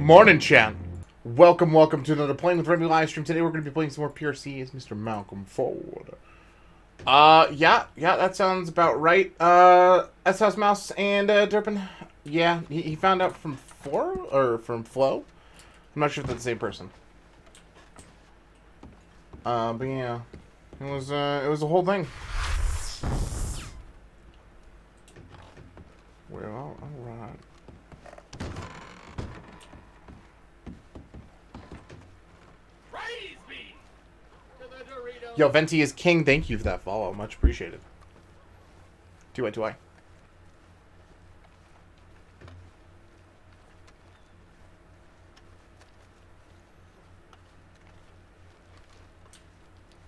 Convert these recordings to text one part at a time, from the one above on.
Morning, chat. Welcome to another Playing with Remy live stream. Today we're going to be playing some more PRC as Mr. Malcolm Forward. Yeah, that sounds about right. S-House Mouse and, Durpin. Yeah, he found out from from Flo. I'm not sure if that's the same person. But yeah. It was a whole thing. Well, alright. Yo, Venti is king. Thank you for that follow. Much appreciated. Do I?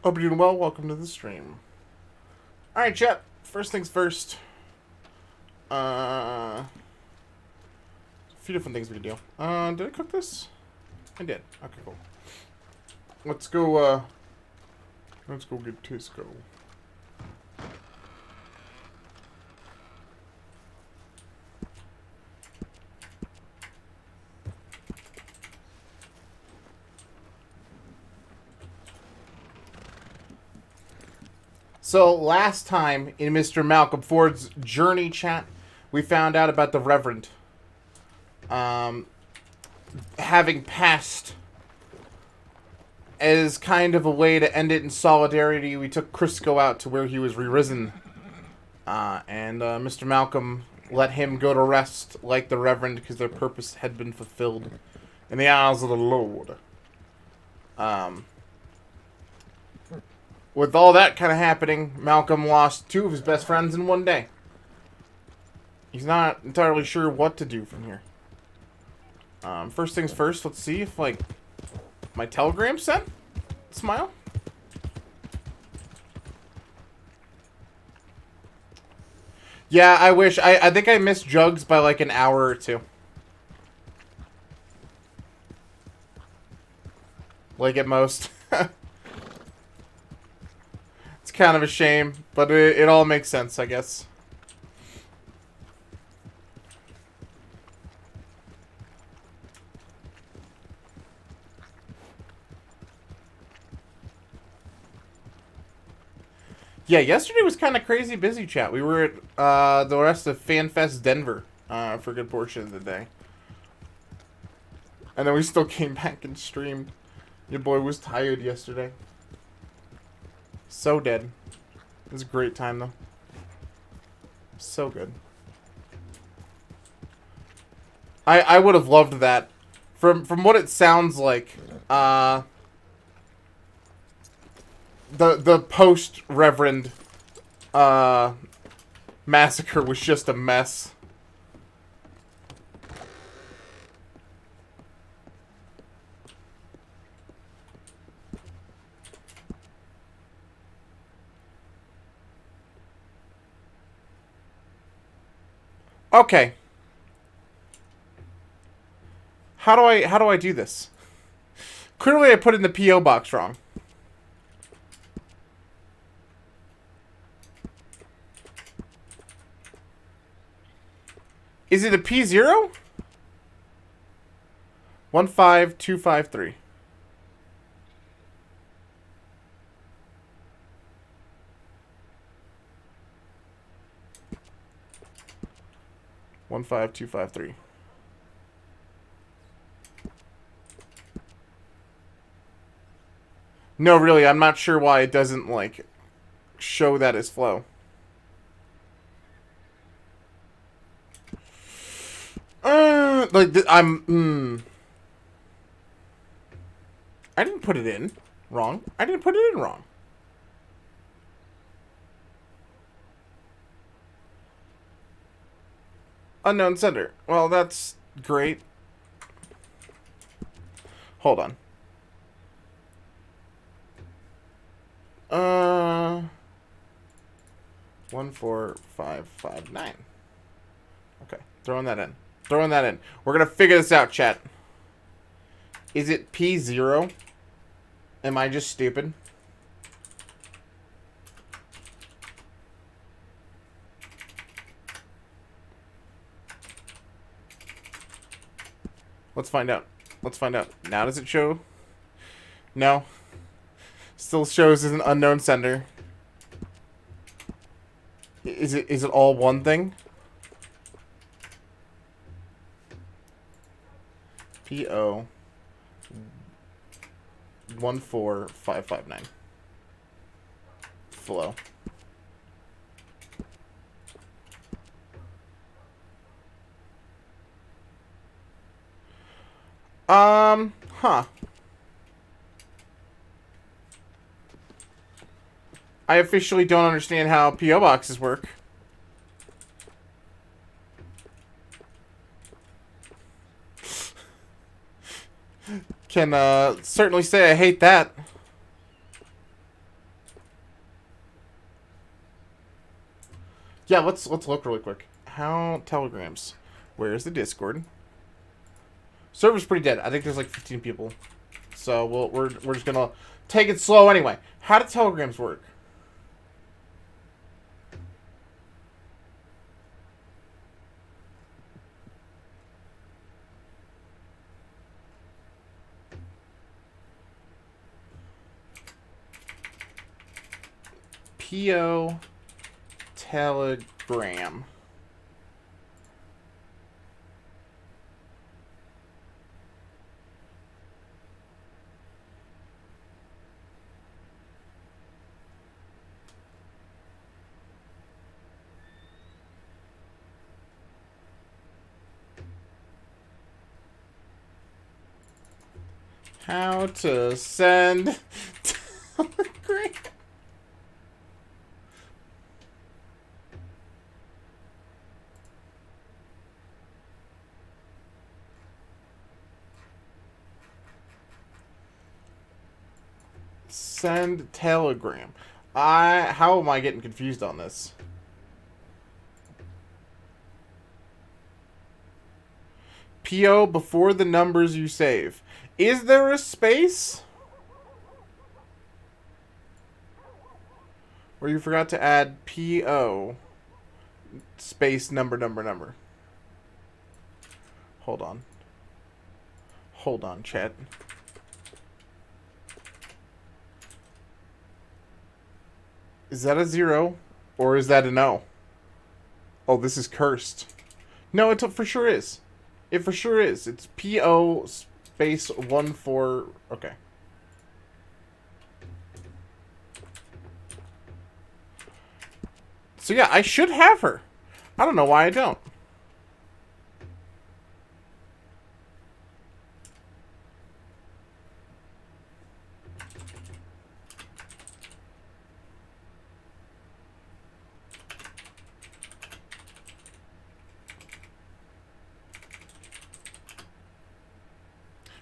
Hope you're doing well. Welcome to the stream. Alright, chat. First things first. A few different things we can do. Did I cook this? I did. Okay, cool. Let's go get Tisco. So, last time in Mr. Malcolm Ford's journey chat, we found out about the Reverend having passed. As kind of a way to end it in solidarity, we took Crisco out to where he was re-risen. And Mr. Malcolm let him go to rest like the Reverend because their purpose had been fulfilled in the eyes of the Lord. With all that kind of happening, Malcolm lost two of his best friends in one day. He's not entirely sure what to do from here. First things first, let's see if, like, my telegram sent? Smile? Yeah, I wish. I think I missed Jugs by, like, an hour or two. Like, at most. It's kind of a shame, but it all makes sense, I guess. Yeah, yesterday was kind of crazy busy, chat. We were at the rest of FanFest Denver for a good portion of the day. And then we still came back and streamed. Your boy was tired yesterday. So dead. It was a great time, though. So good. I would have loved that. From what it sounds like, the post-Reverend massacre was just a mess. Okay. How do I do this? Clearly I put in the P.O. box wrong. Is it a P0? 15253. One 5253. No, really, I'm not sure why it doesn't, like, show that as flow. I didn't put it in wrong. I didn't put it in wrong. Unknown sender. Well, that's great. Hold on. 14559. Okay, throwing that in. We're gonna figure this out, chat. Is it P0? Am I just stupid? Let's find out. Let's find out. Now does it show? No. Still shows as an unknown sender. Is it all one thing? PO 14559. Flow. Huh. I officially don't understand how PO boxes work. Can certainly say I hate that. Yeah, let's look really quick. How telegrams? Where's the Discord? Server's pretty dead. I think there's like 15 people. So we're just gonna take it slow anyway. How do telegrams work? PO Telegram. How to send telegram. Send telegram. How am I getting confused on this? PO before the numbers you save. Is there a space? Or you forgot to add PO space number. Hold on. Hold on, chat. Is that a 0? Or is that an O? Oh, this is cursed. No, it for sure is. It for sure is. It's PO space 14. Okay. So yeah, I should have her. I don't know why I don't.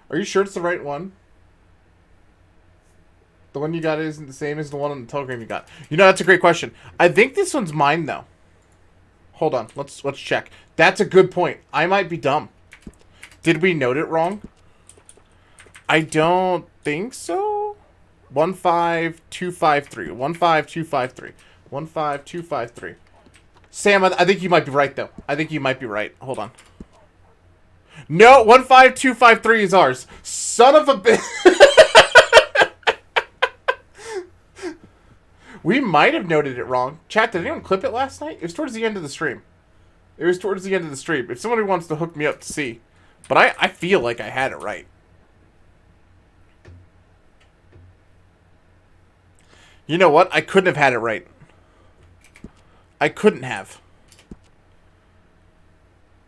Are you sure it's the right one? The one you got isn't the same as the one on the telegram you got. You know, that's a great question. I think this one's mine, though. Hold on. Let's check. That's a good point. I might be dumb. Did we note it wrong? I don't think so. 15253. 15253. 15253. Sam, I think you might be right, though. I think you might be right. Hold on. No, 15253 is ours. Son of a bitch. We might have noted it wrong. Chat, did anyone clip it last night? It was towards the end of the stream. If somebody wants to hook me up to see. But I feel like I had it right. You know what? I couldn't have had it right. I couldn't have.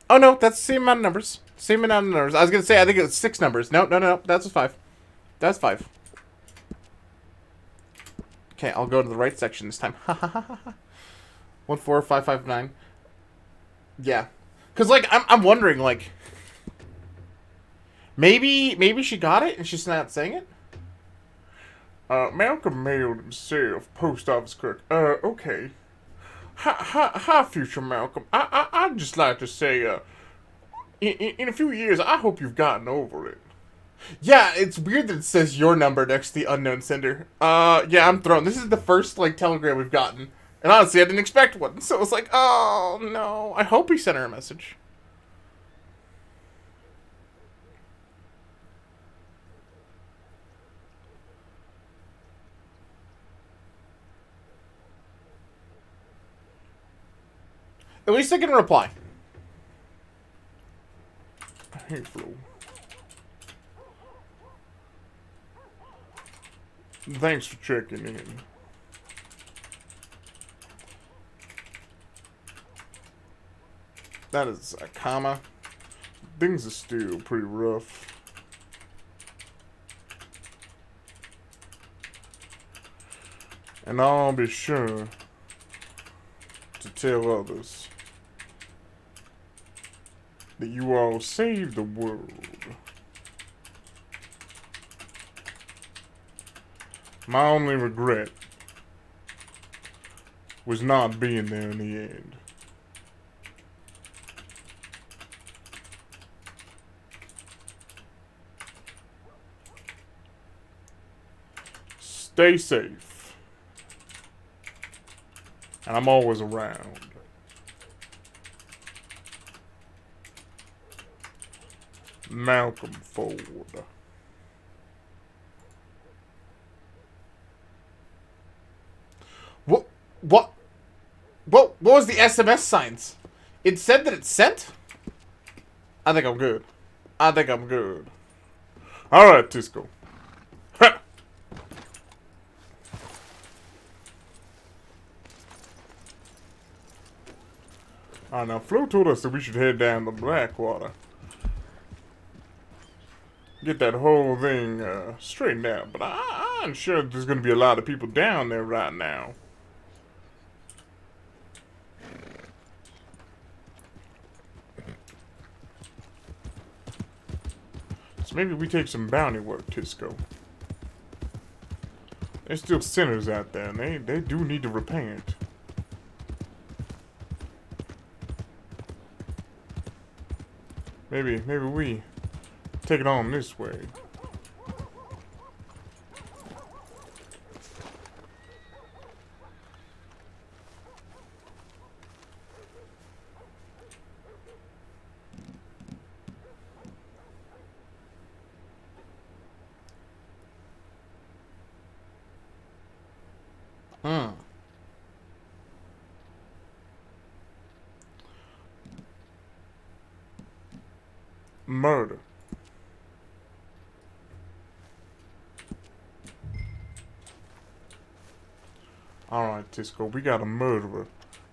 Oh, no. That's the same amount of numbers. Same amount of numbers. I was going to say, I think it's 6 numbers. No. That's a 5. That's 5. Okay, I'll go to the right section this time. 14559. Yeah. Because, like, I'm wondering, like... Maybe she got it and she's not saying it? Malcolm mailed himself. Post office clerk. Okay. Hi, future Malcolm. I'd just like to say, in a few years, I hope you've gotten over it. Yeah, it's weird that it says your number next to the unknown sender. Yeah, I'm thrown. This is the first, like, telegram we've gotten. And honestly, I didn't expect one. So it was like, oh, no. I hope he sent her a message. At least I can reply. Hey, Flo. Thanks for checking in. That is a comma. Things are still pretty rough. And I'll be sure to tell others that you all saved the world. My only regret was not being there in the end. Stay safe. And I'm always around. Malcolm Ford. What was the SMS signs? It said that it's sent? I think I'm good. I think I'm good. Alright, Tisco. Ha! Alright, now Flo told us that we should head down to Blackwater. Get that whole thing straightened out. But I'm sure there's going to be a lot of people down there right now. So maybe we take some bounty work, Tisco. There's still sinners out there, and they do need to repent. Maybe we take it on this way. Murder. Alright, Tisco, we got a murderer.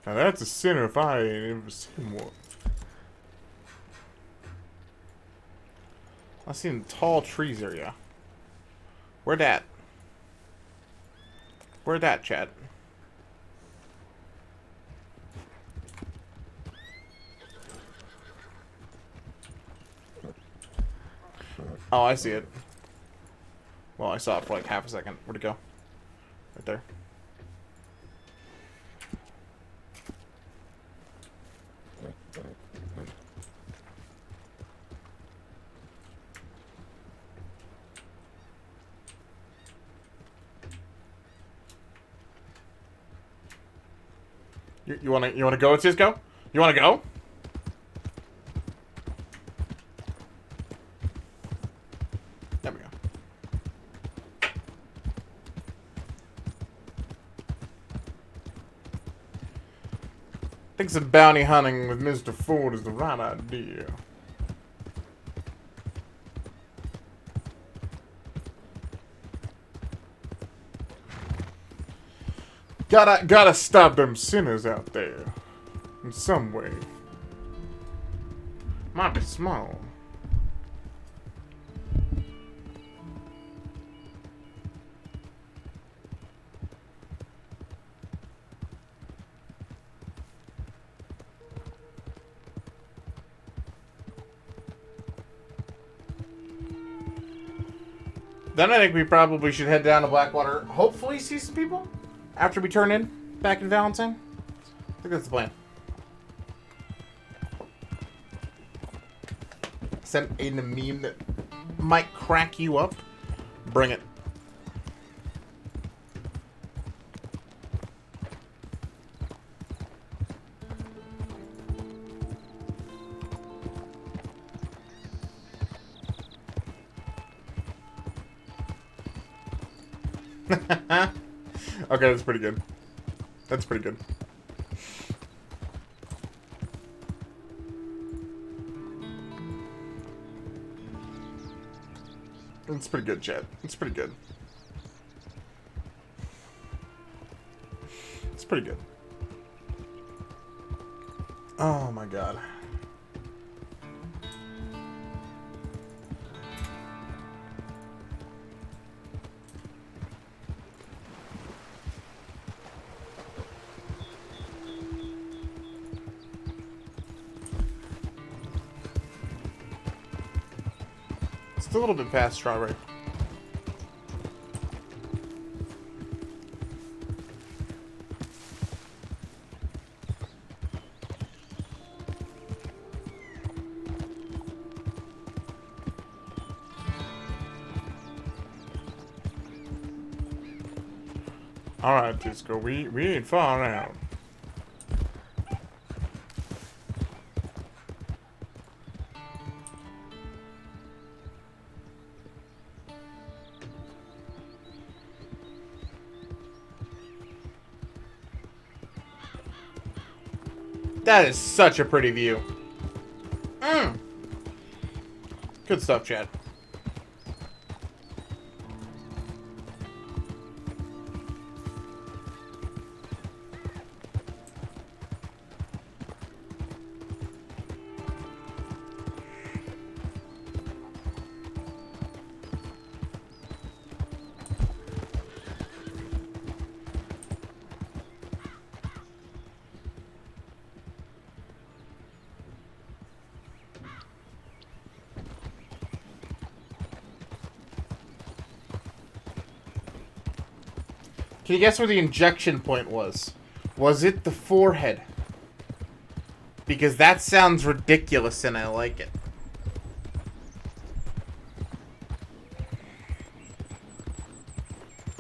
Now that's a sinner if I ain't ever seen one. I seen the tall trees area. Where that? Where that, Chad? Oh, I see it. Well, I saw it for like half a second. Where'd it go? Right there. You wanna go, Cisco? You wanna go? There we go. I think some bounty hunting with Mr. Ford is the right idea. Gotta stop them sinners out there. In some way. Might be small. Then I think we probably should head down to Blackwater. Hopefully see some people after we turn in back in Valentine. I think that's the plan. Send in a meme that might crack you up. Bring it. Okay, that's pretty good. That's pretty good. It's pretty good, chat. It's pretty good. It's pretty good. Oh my god. It's a little bit past strawberry. Alright, Disco, we ain't far out. That is such a pretty view. Good stuff, Chad. Can you guess where the injection point was? Was it the forehead? Because that sounds ridiculous and I like it.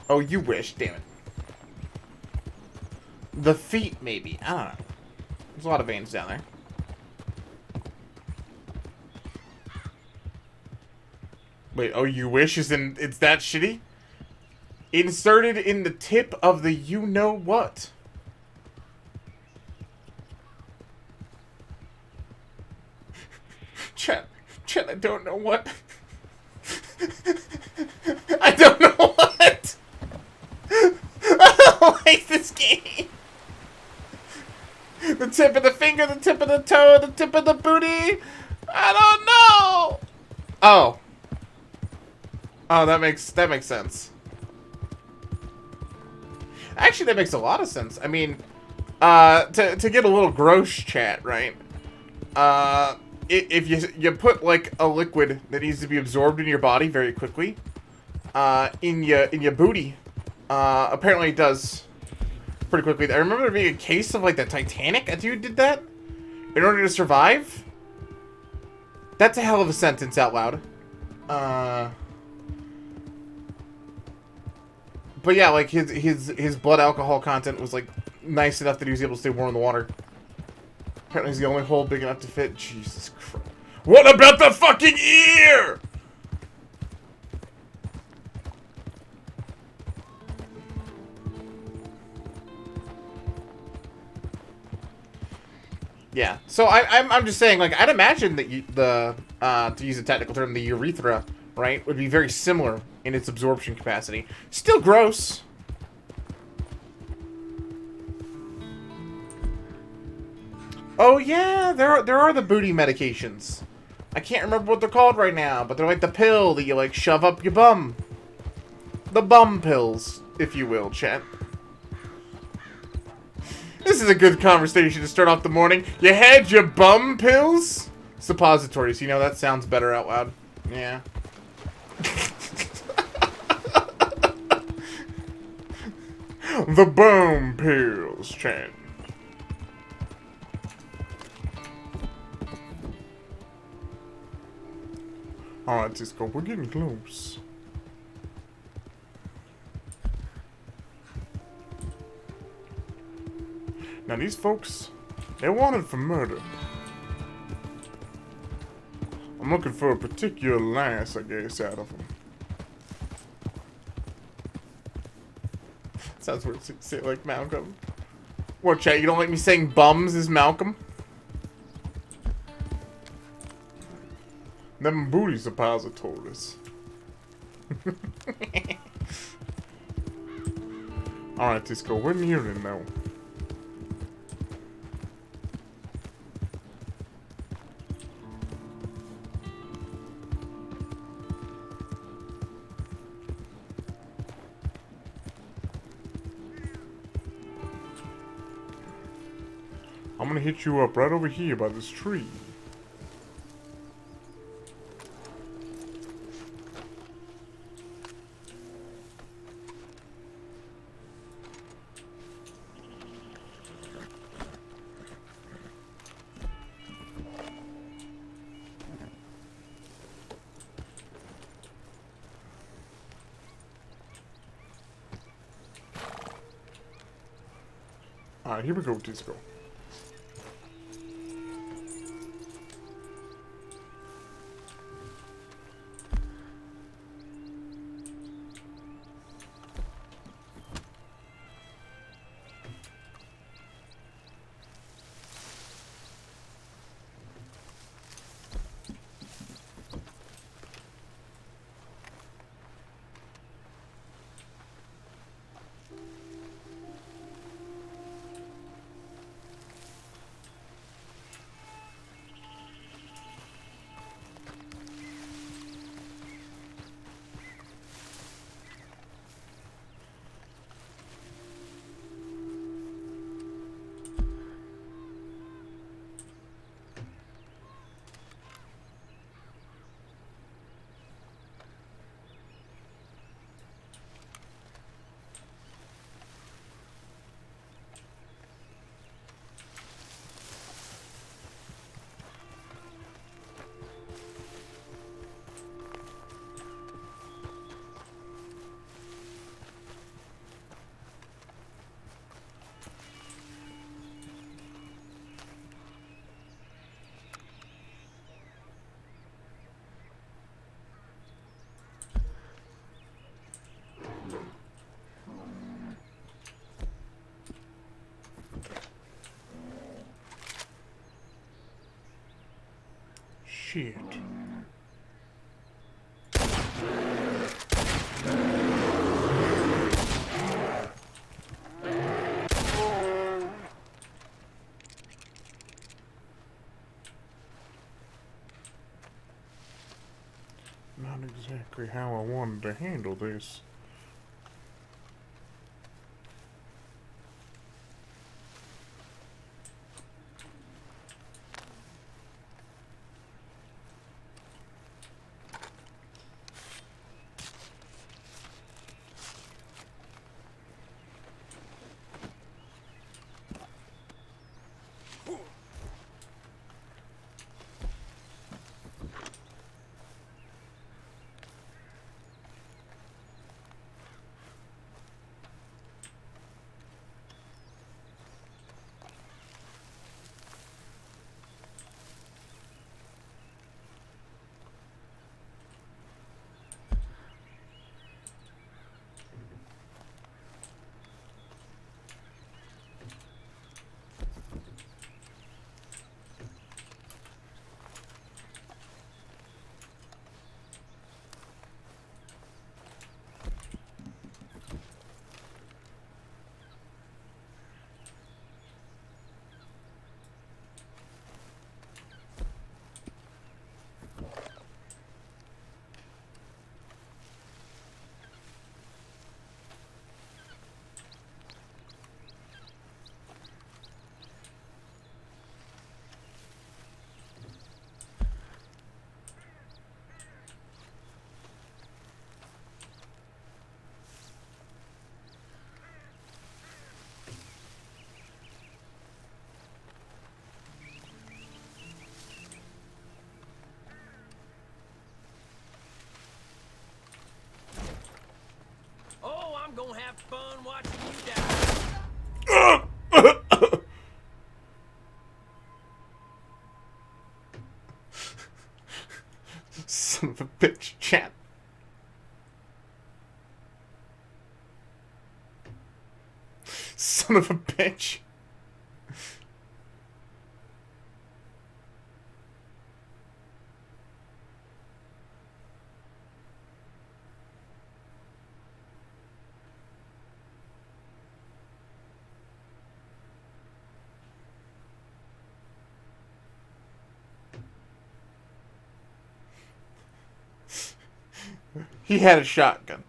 Oh, you wish, damn it. The feet, maybe. I don't know. There's a lot of veins down there. Wait, oh, you wish is in... It's that shitty? Inserted in the tip of the you-know-what. Chat, I don't know what. I don't know what. I don't like this game. The tip of the finger, the tip of the toe, the tip of the booty. I don't know. Oh. Oh, that makes sense. Actually, that makes a lot of sense. I mean, to get a little gross, chat, right? If you put like a liquid that needs to be absorbed in your body very quickly, in your booty, apparently it does pretty quickly. I remember there being a case of like the Titanic. A dude did that in order to survive. That's a hell of a sentence out loud. But yeah, like his blood alcohol content was like nice enough that he was able to stay warm in the water. Apparently he's the only hole big enough to fit. Jesus Christ. What about the fucking ear? Yeah. So I'm just saying, like, I'd imagine that to use a technical term, the urethra, right, would be very similar in its absorption capacity. Still gross. Oh yeah, there are the booty medications. I can't remember what they're called right now, but they're like the pill that you like shove up your bum. The bum pills, if you will, chat. This is a good conversation to start off the morning. You had your bum pills? Suppositories, you know, that sounds better out loud. Yeah. The bum pills, chat. Alright, Cisco, we're getting close. Now these folks, they're wanted for murder. I'm looking for a particular lass, I guess, out of them. Sounds weird to say it like Malcolm. What, chat, you don't like me saying bums is Malcolm? Them booty suppositories. Alright, Disco, we're nearing now. I'm gonna hit you up right over here by this tree. Alright, here we go, Disco. Shit. Not exactly how I wanted to handle this. I'm gonna have fun watching you die. Son of a bitch, chat. Son of a bitch. He had a shotgun.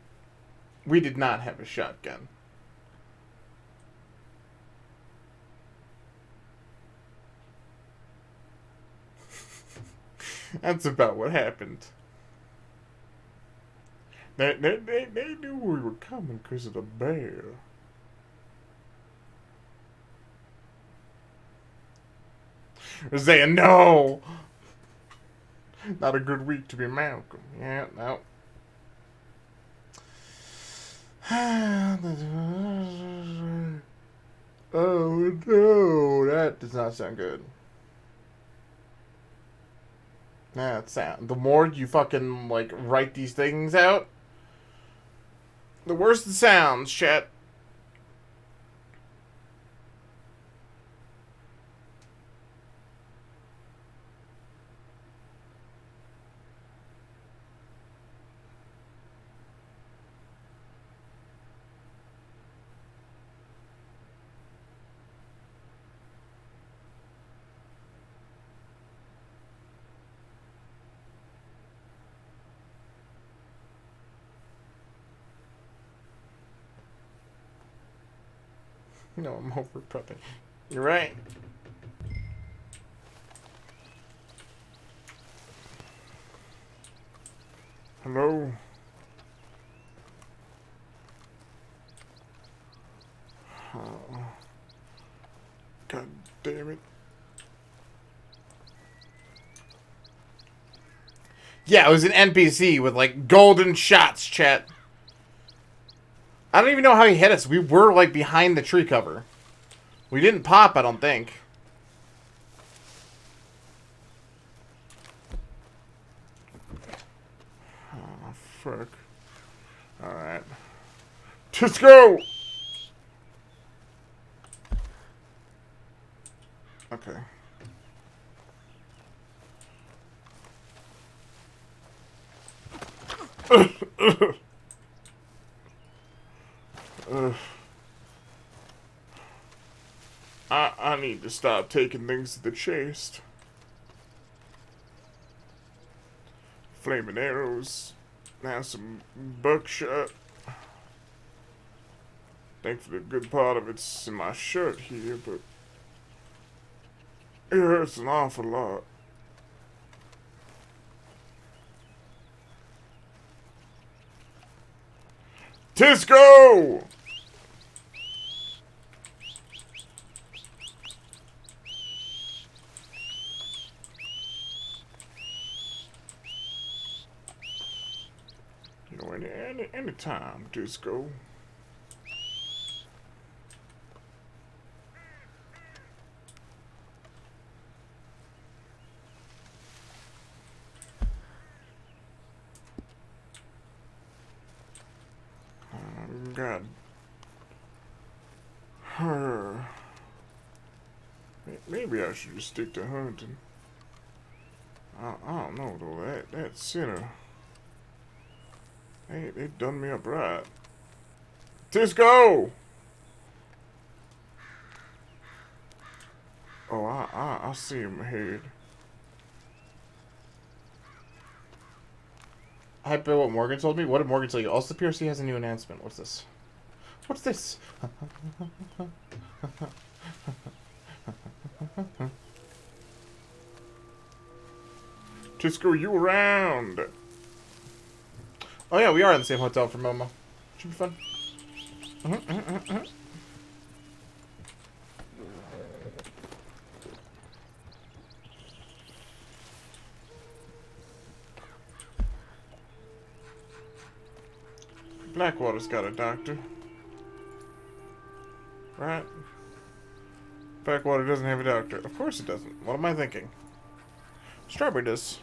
We did not have a shotgun. That's about what happened. They knew we were coming because of the bear. They're saying, no! Not a good week to be Malcolm. Yeah, no. Oh no, that does not sound good. That sound. The more you fucking like write these things out, the worse it sounds, chat. No, I'm over prepping. You're right. Hello? Oh. God damn it. Yeah, it was an NPC with like golden shots, chat. I don't even know how he hit us. We were like behind the tree cover. We didn't pop, I don't think. Oh, frick. Alright. Let's go! Okay. I need to stop taking things to the chest. Flaming arrows. Now some buckshot. Thankfully, a good part of it's in my shirt here, but it hurts an awful lot. Tisco! You know, any time, Tisco. God. Maybe I should just stick to hunting. I don't know though. That sinner. They done me up right. Tisco! Oh, I see him ahead. I bet what Morgan told me. What did Morgan tell you? Also, the PRC has a new announcement. What's this? What's this? Tisco, you around? Oh yeah, we are in the same hotel for Momo. Should be fun. Blackwater's got a doctor. Right? Blackwater doesn't have a doctor. Of course it doesn't. What am I thinking? Strawberry does.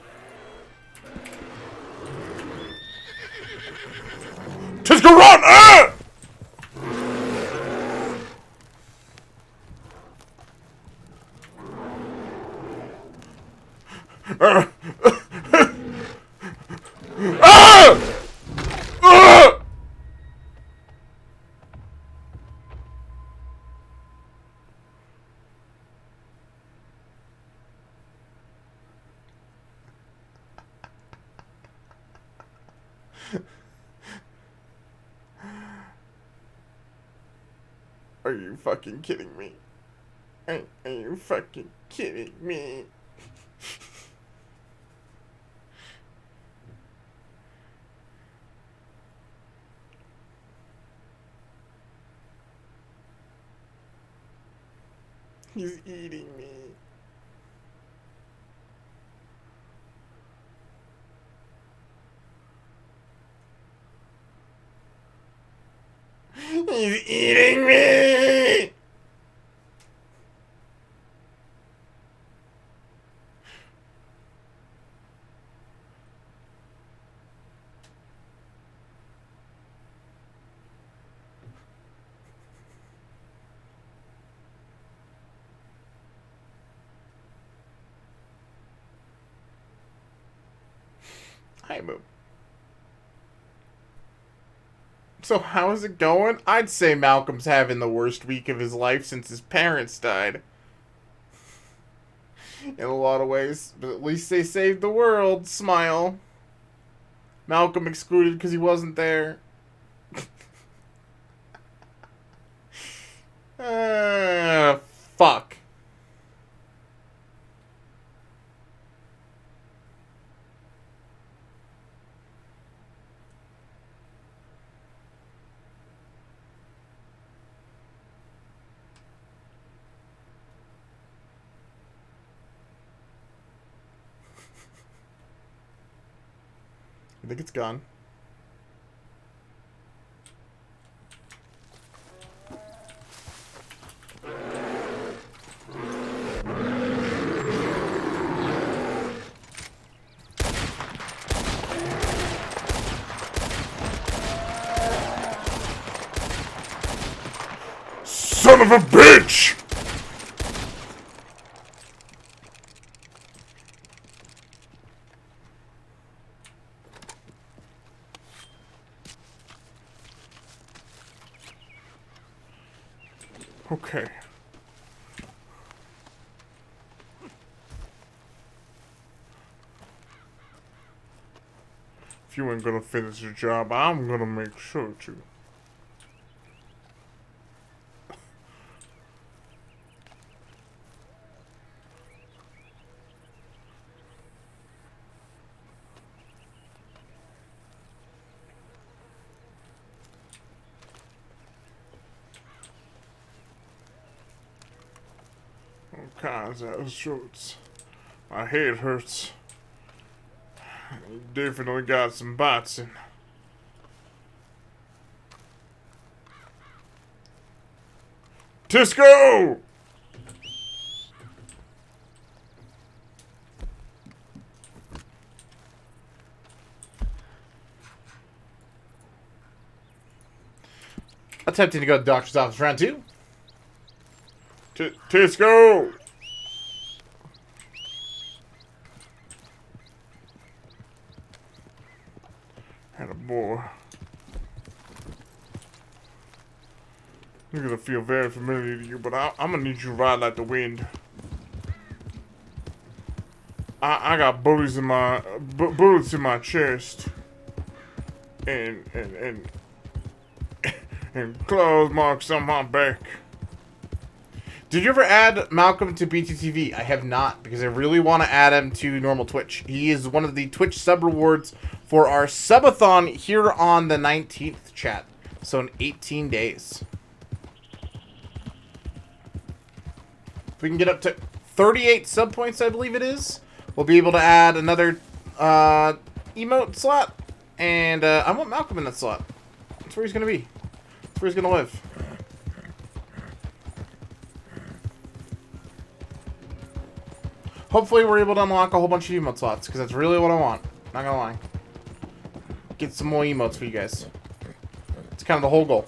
Tisco, run! Ah! Ah! Ah! Are you fucking kidding me? Are you fucking kidding me? He's eating me. He's eating me! Hi, Moo. So how's it going? I'd say Malcolm's having the worst week of his life since his parents died. In a lot of ways, but at least they saved the world. Smile. Malcolm excluded because he wasn't there. Fuck. I think it's gone. Son of a bitch! Okay. If you ain't gonna finish your job, I'm gonna make sure to. All kinds of shorts. My head hurts. You definitely got some bites in. Tisco! Attempting to go to the doctor's office round 2. Tisco! Had a boy. You're gonna feel very familiar to you, but I'm gonna need you to ride like the wind. I got bullets in my bullets in my chest, and and claw marks on my back. Did you ever add Malcolm to BTTV? I have not, because I really want to add him to normal Twitch. He is one of the Twitch sub rewards for our subathon here on the 19th, chat. So in 18 days. If we can get up to 38 sub points, I believe it is, we'll be able to add another emote slot. And I want Malcolm in that slot. That's where he's going to be. That's where he's going to live. Hopefully we're able to unlock a whole bunch of emote slots, because that's really what I want. Not gonna lie. Get some more emotes for you guys. It's kind of the whole goal.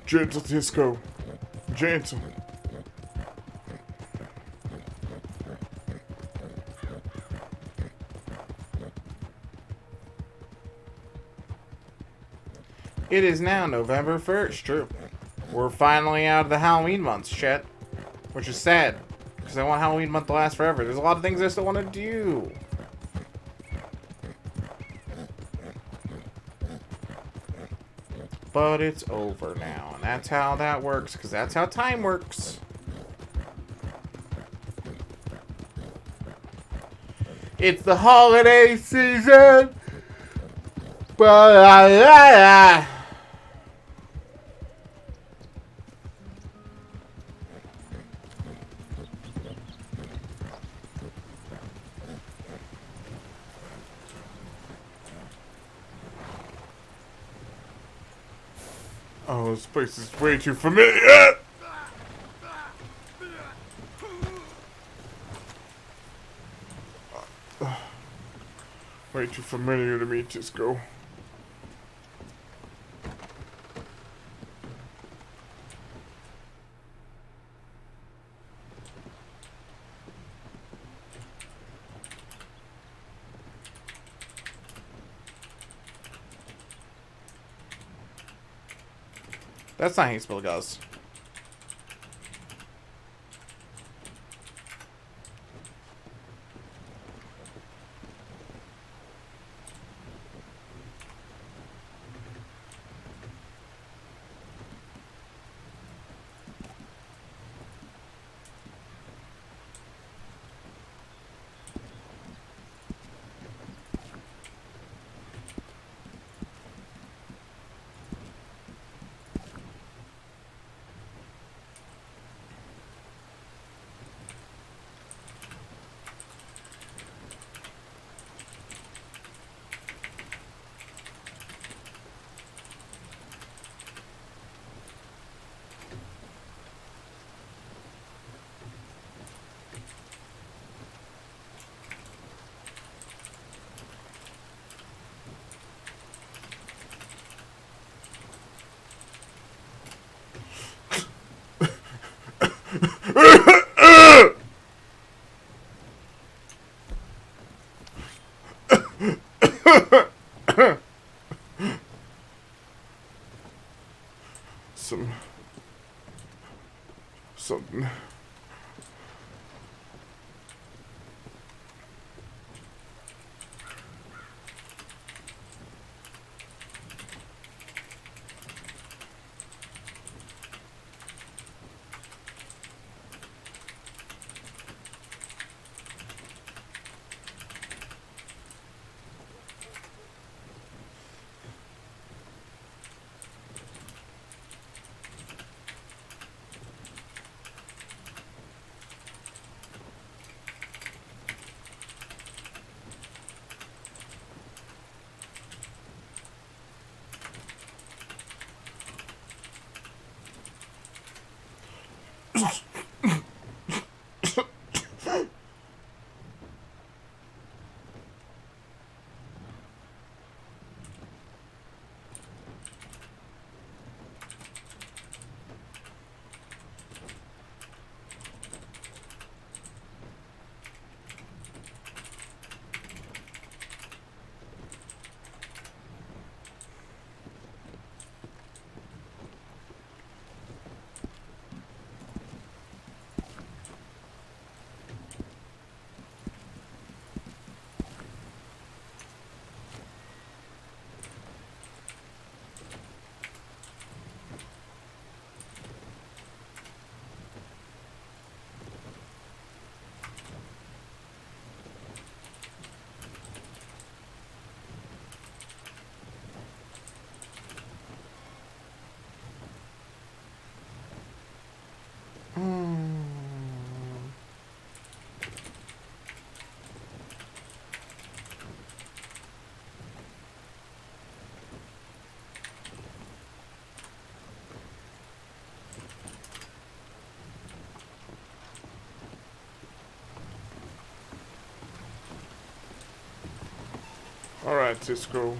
Gentle disco. Gentle. It is now November 1st, true. We're finally out of the Halloween months, shit. Which is sad. Because I want Halloween month to last forever. There's a lot of things I still want to do. But it's over now. And that's how that works. Because that's how time works. It's the holiday season! Oh, this place is way too familiar! Way too familiar to me, just go. That's not how you spell Gus. Something. All right. that, Cisco.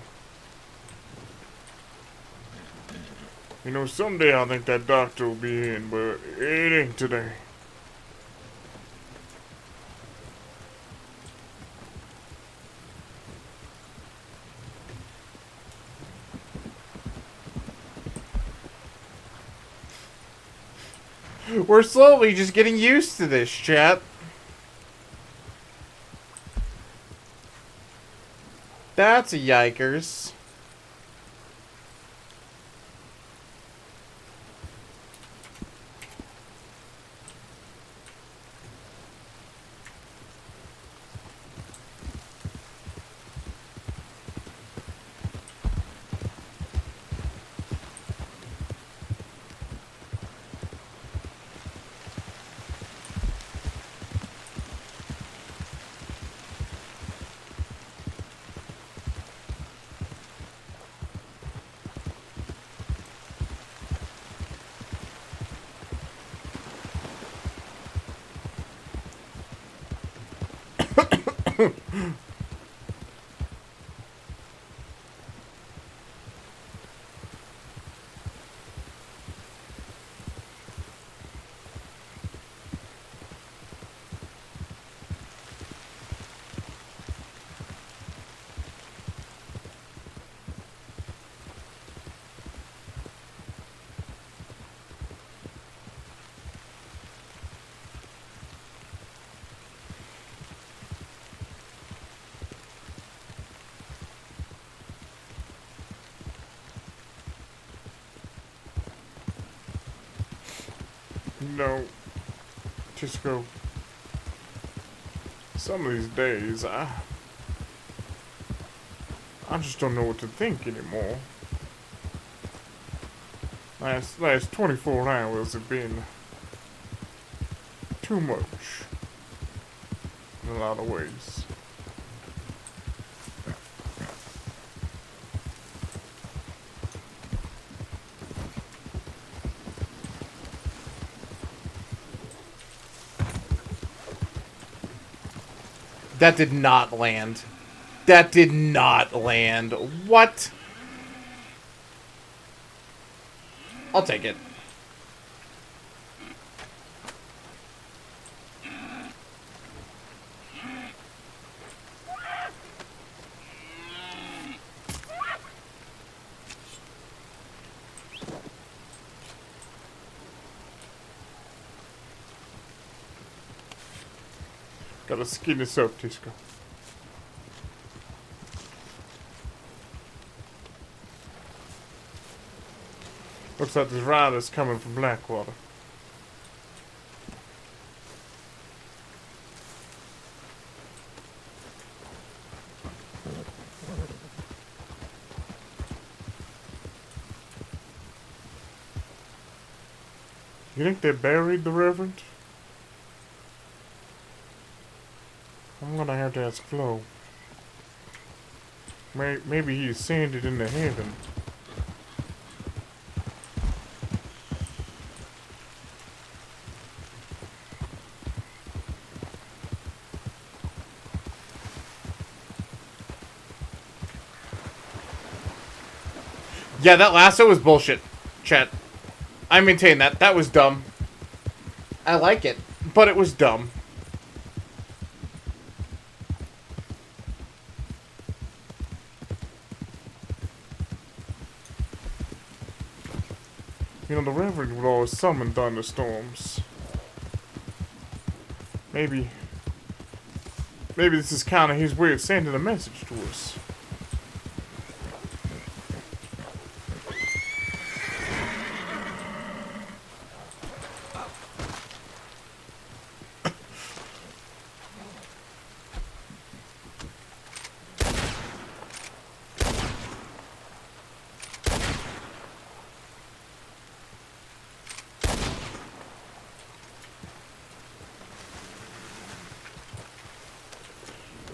You know, someday I think that doctor will be in, but it ain't today. We're slowly just getting used to this, chat. That's a yikers. No, just go. Some of these days, I just don't know what to think anymore. Last 24 hours have been too much in a lot of ways. That did not land. That did not land. What? I'll take it. Gotta skin this up, Tisco. Looks like this rider's coming from Blackwater. You think they buried the Reverend? I'm gonna have to ask Flo. Maybe he ascended into heaven. Yeah, that lasso was bullshit, chat. I maintain that. That was dumb. I like it, but it was dumb. You know, the Reverend would always summon thunderstorms. Maybe this is kind of his way of sending a message to us.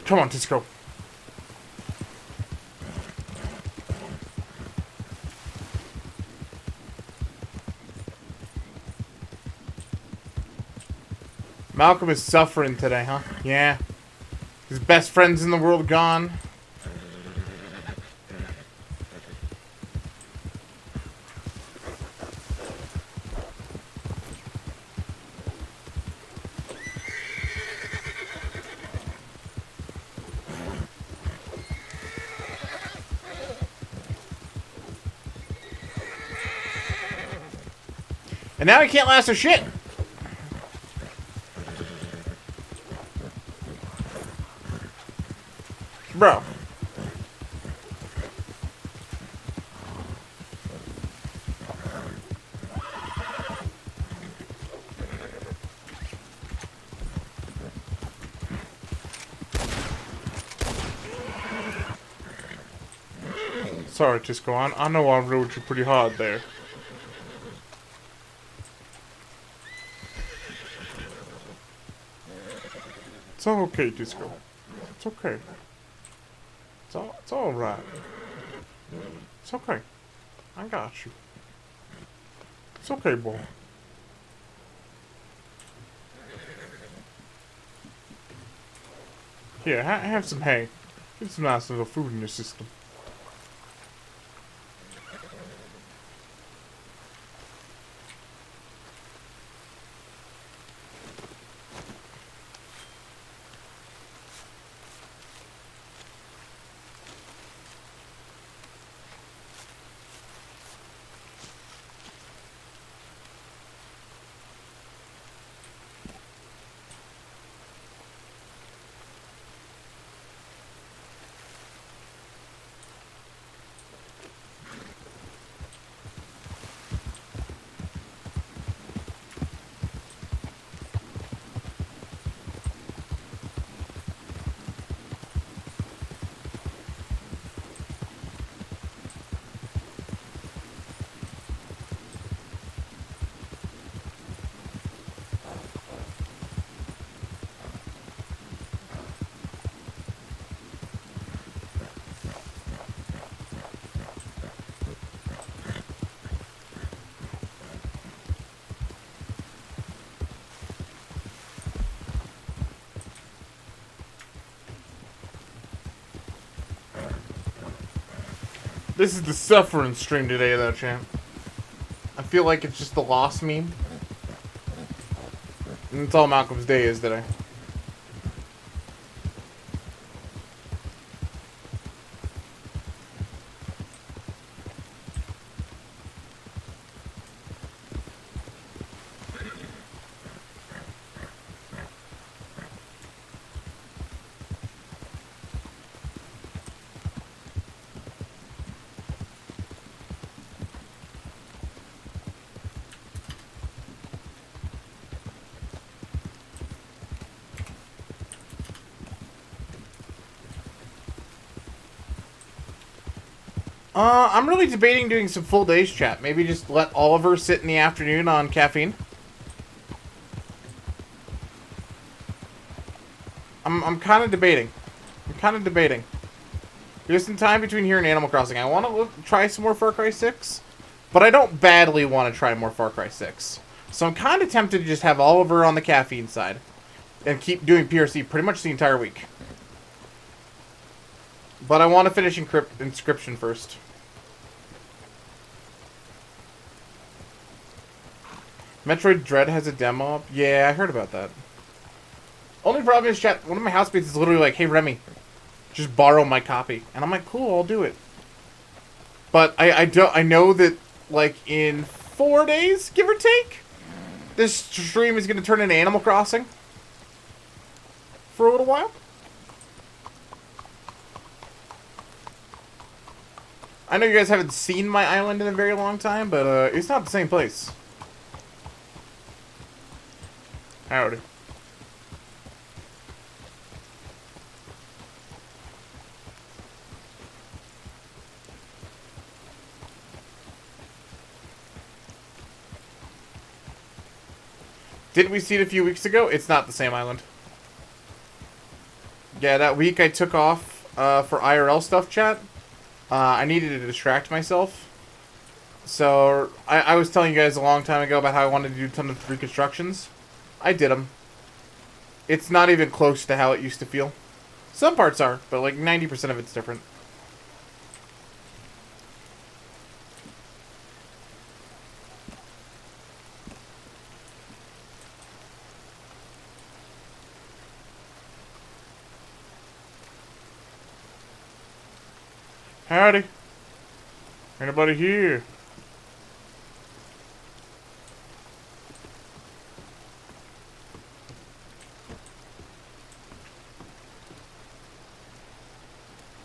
Come on, let's go. Malcolm is suffering today, huh? Yeah. His best friends in the world gone. And now he can't last a shit. Bro. Sorry, Tisco. I know I rode you pretty hard there. It's all okay, Tisco. It's okay. It's all right. It's okay. I got you. It's okay, boy. Here, have some hay. Get some nice little food in your system. This is the suffering stream today, though, champ. I feel like it's just the lost meme. And it's all Malcolm's day is today. I'm really debating doing some full days chat. Maybe just let Oliver sit in the afternoon on caffeine. I'm kind of debating. There's some time between here and Animal Crossing. I want to try some more Far Cry 6, but I don't badly want to try more Far Cry 6. So I'm kind of tempted to just have Oliver on the caffeine side and keep doing PRC pretty much the entire week. But I want to finish Inscription first. Metroid Dread has a demo up? Yeah, I heard about that. Only problem is, chat, one of my housemates is literally like, hey, Remy, just borrow my copy. And I'm like, cool, I'll do it. But I know that, like, in 4 days, give or take, this stream is going to turn into Animal Crossing for a little while. I know you guys haven't seen my island in a very long time, but it's not the same place. Howdy. Didn't we see it a few weeks ago? It's not the same island. Yeah, that week I took off for IRL stuff, chat. I needed to distract myself. So, I was telling you guys a long time ago about how I wanted to do a ton of reconstructions. I did them. It's not even close to how it used to feel. Some parts are, but like 90% of it's different. Howdy. Anybody here?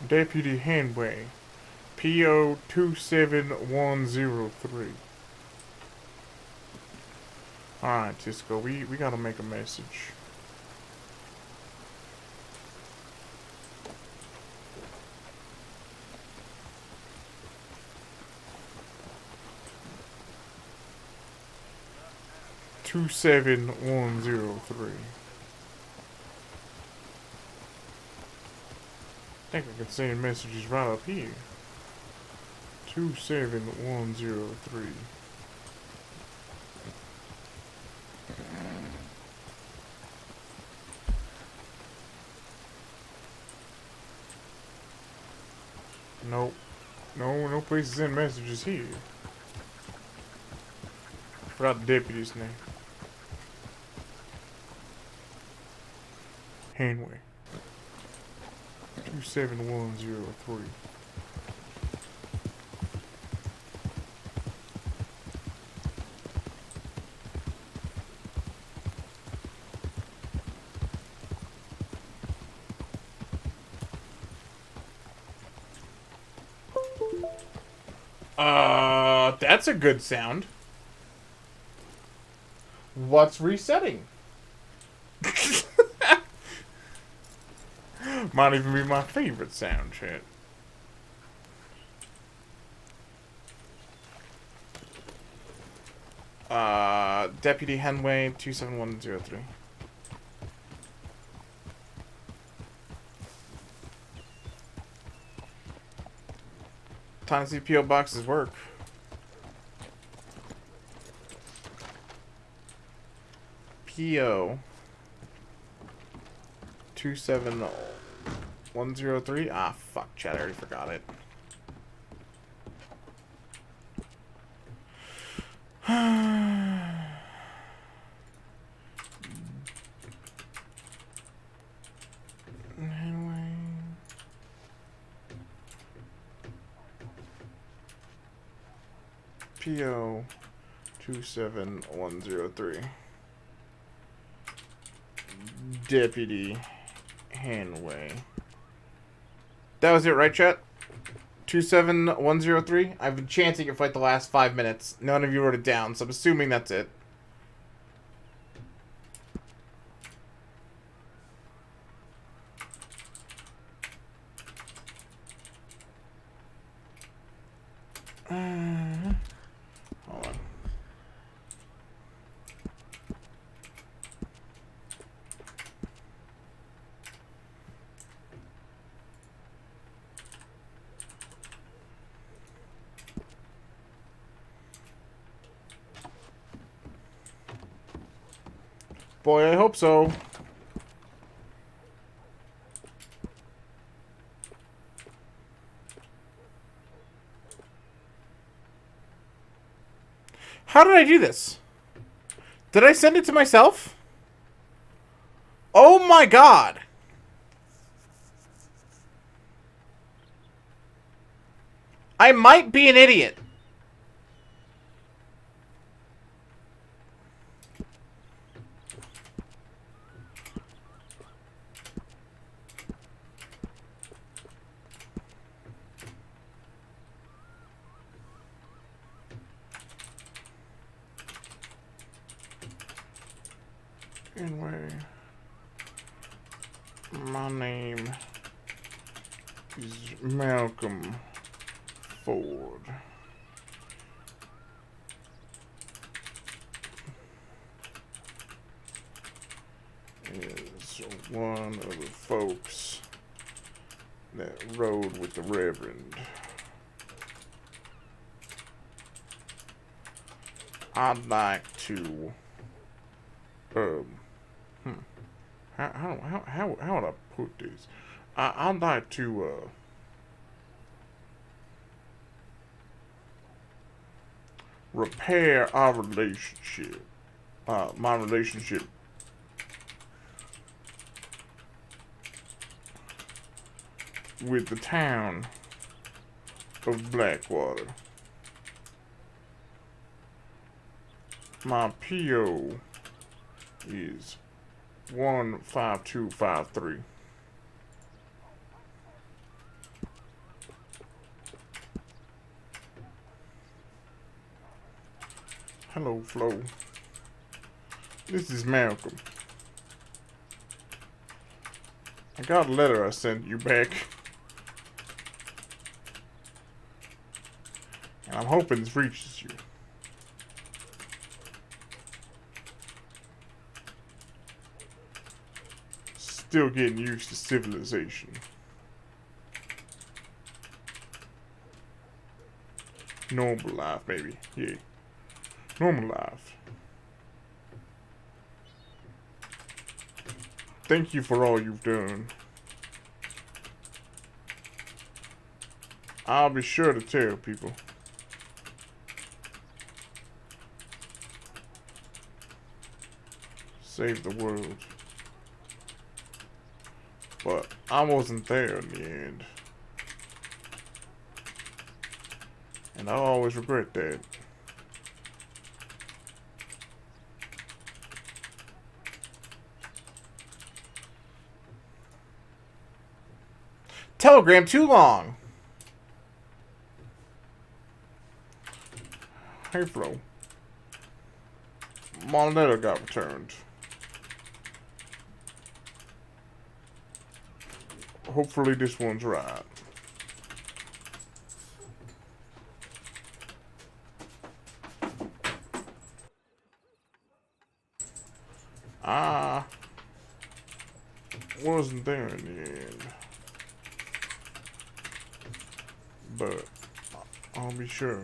Deputy Handway. PO 27103. Alright, Tisco, we gotta make a message. Two 7103. I think I can send messages right up here. 27103. Nope. No place to send messages here. Forgot the deputy's name. Hanway. 27103. That's a good sound. What's resetting? Might even be my favorite sound, chat. Deputy Henway 27103. Time to see PO boxes work. PO 27103. Ah, fuck, chat. I already forgot it. PO 27103. Deputy Hanway. That was it, right, chat? 27103. I've been chanting it for like the last 5 minutes. None of you wrote it down, so I'm assuming that's it. Hold on. Boy, I hope so. How did I do this? Did I send it to myself? Oh my god! I might be an idiot. Anyway, my name is Malcolm Ford. Is one of the folks that rode with the Reverend. I'd like to how would I put this? I'd like to repair our relationship. My relationship with the town of Blackwater. My PO is 15253. Hello, Flo. This is Malcolm. I got a letter I sent you back. And I'm hoping this reaches you. Still getting used to civilization. Normal life, baby. Yeah. Normal life. Thank you for all you've done. I'll be sure to tell people. Save the world. But I wasn't there in the end. And I always regret that. Telegram too long. Hey Flo. My letter got returned. Hopefully this one's right. I wasn't there in the end. But I'll be sure.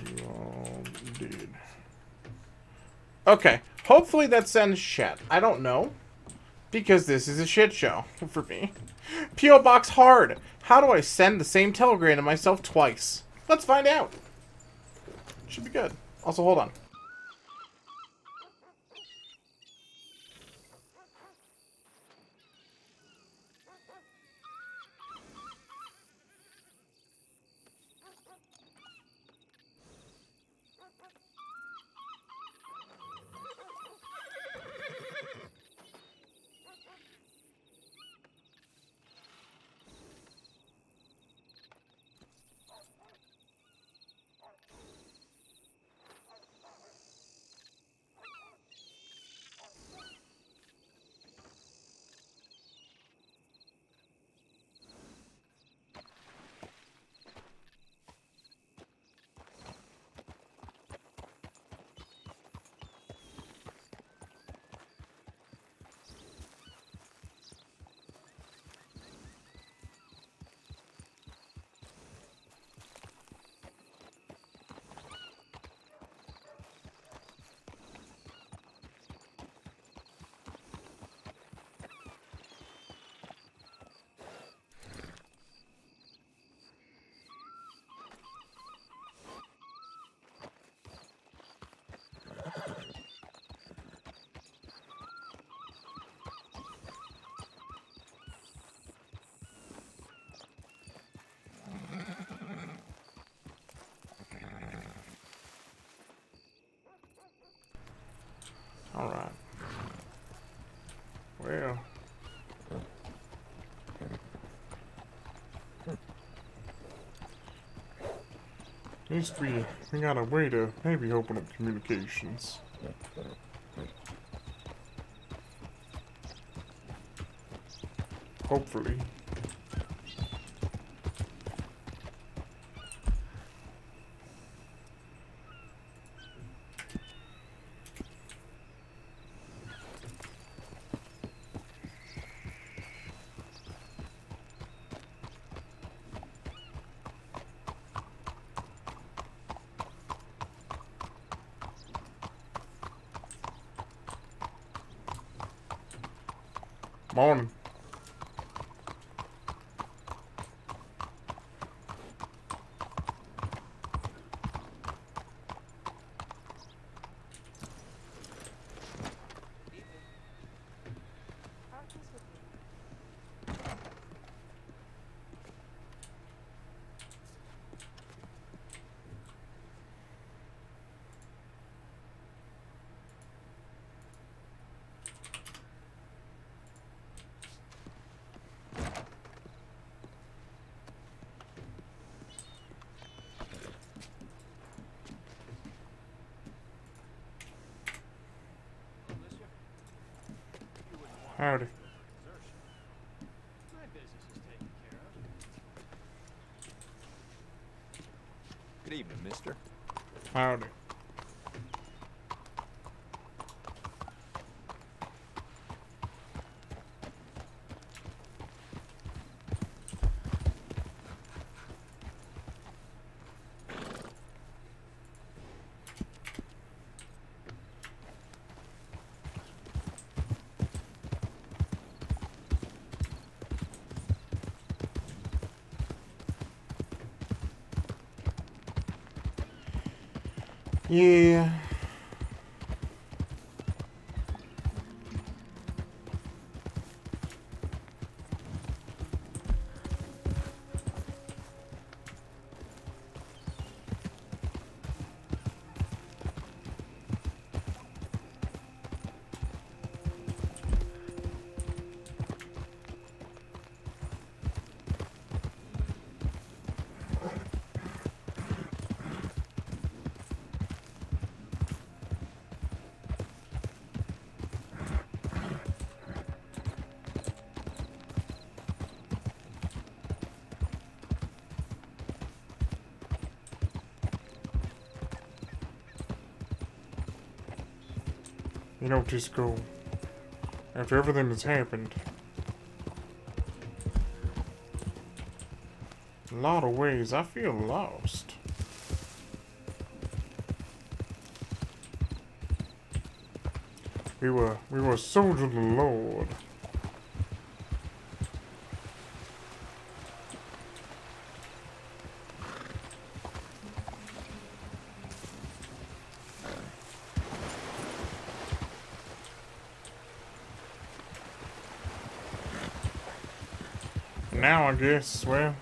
You all did. Okay. Hopefully that sends shit. I don't know. Because this is a shit show for me. P.O. Box hard. How do I send the same telegram to myself twice? Let's find out. Should be good. Also, hold on. Alright. Well. At least we got a way to maybe open up communications. Hopefully. Morning. Howdy. My business is taken care of. Good evening, mister. Howdy. Yeah. You know, Tisco, after everything that's happened, in a lot of ways, I feel lost. We were soldiers of the Lord. Now I guess, well,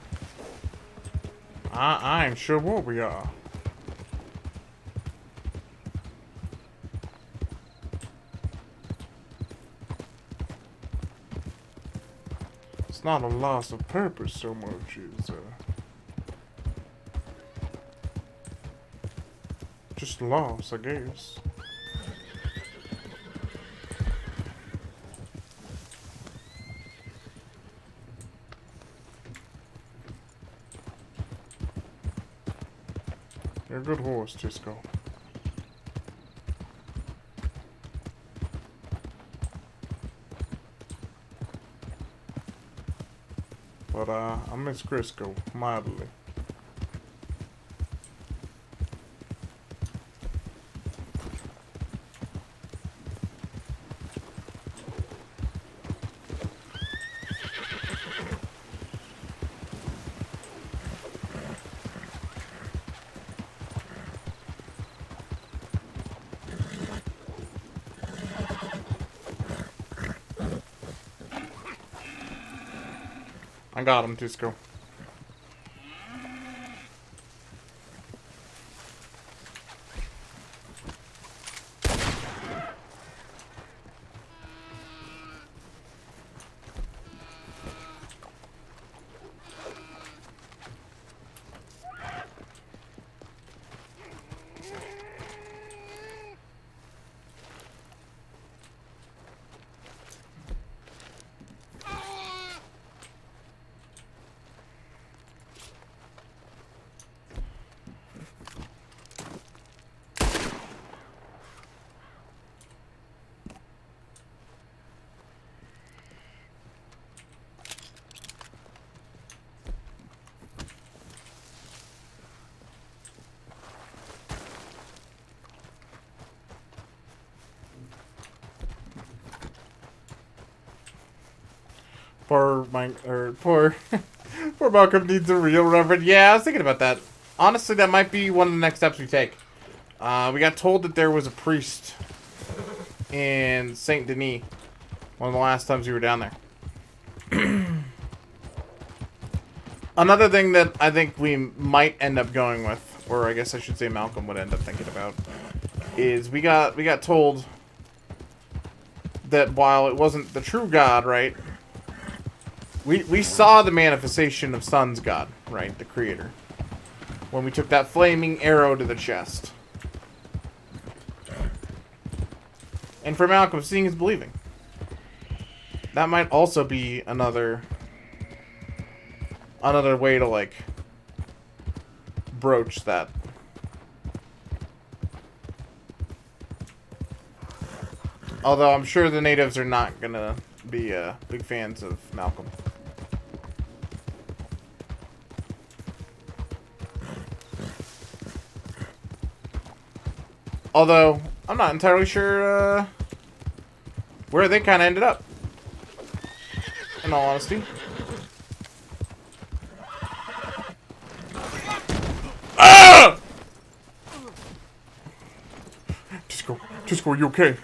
I ain't sure what we are. It's not a loss of purpose so much as just loss, I guess. You're a good horse, Tisco. But, I miss Crisco, mildly. I got him, Tisco. Poor poor Malcolm needs a real reverend. Yeah, I was thinking about that. Honestly, that might be one of the next steps we take. We got told that there was a priest in Saint Denis one of the last times we were down there. Another thing that I think we might end up going with, or I guess I should say Malcolm would end up thinking about, is we got told that while it wasn't the true God, right? We saw the manifestation of Sun's God, right? The creator. When we took that flaming arrow to the chest. And for Malcolm, seeing is believing. that might also be another way to, like, broach that. Although I'm sure the natives are not gonna be big fans of Malcolm. Although I'm not entirely sure where they kind of ended up. In all honesty. Ah! Just go. Are you okay?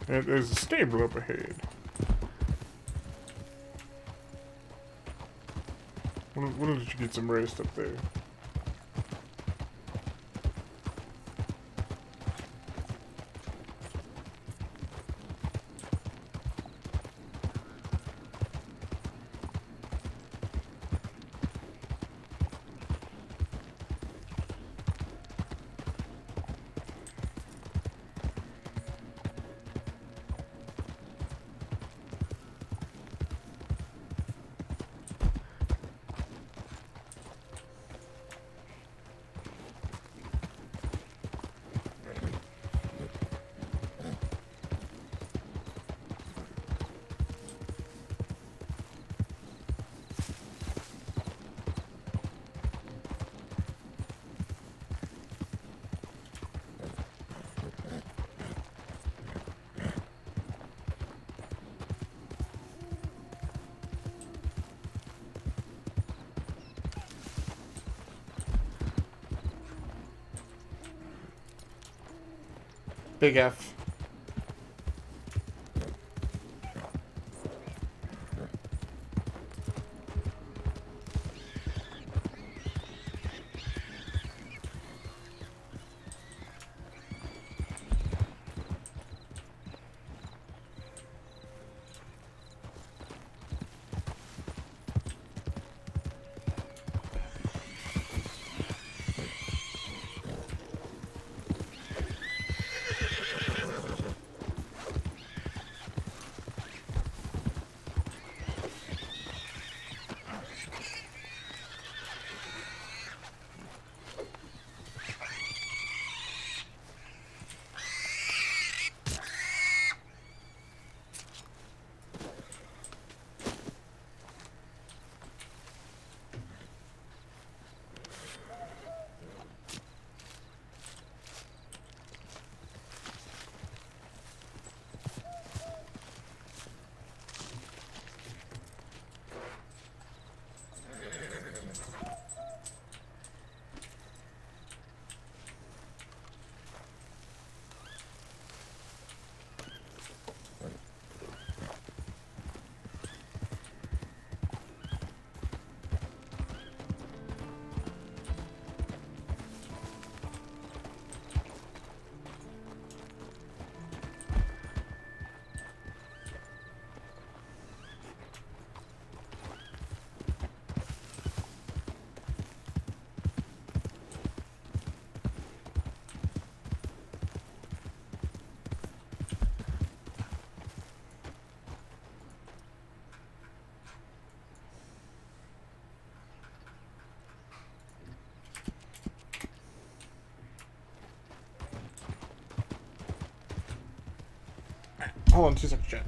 And there's a stable up ahead. Why don't you get some rest up there? Big F. Hold on 2 seconds, chat.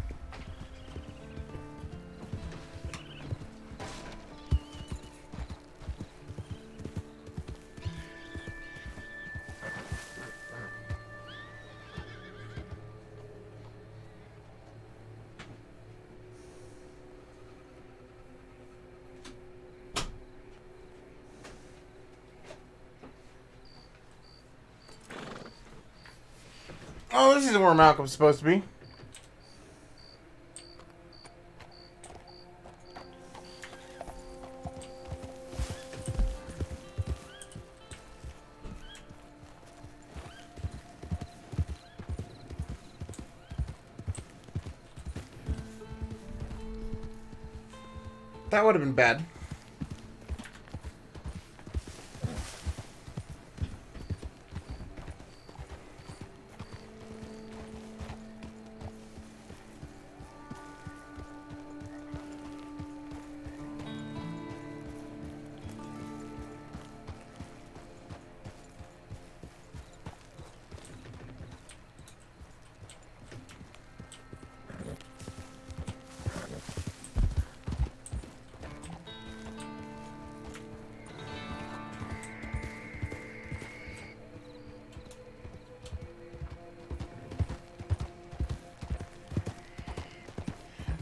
Oh, this isn't where Malcolm's supposed to be. That would have been bad.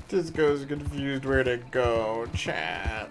Disco's confused where to go, chat.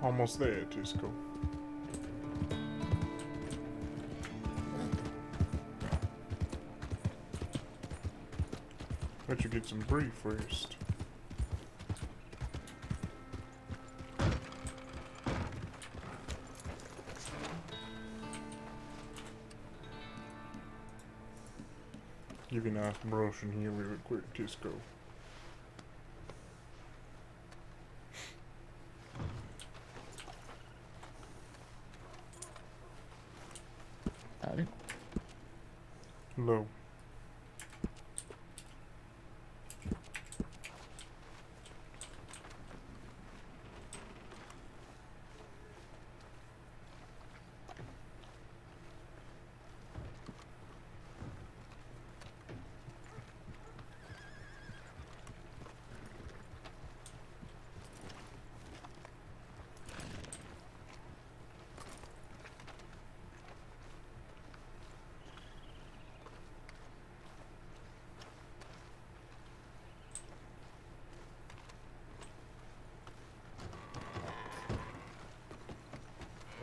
Almost there, Disco. Let you get some brief first. Give you a nice promotion here real quick, Disco. Howdy. Low.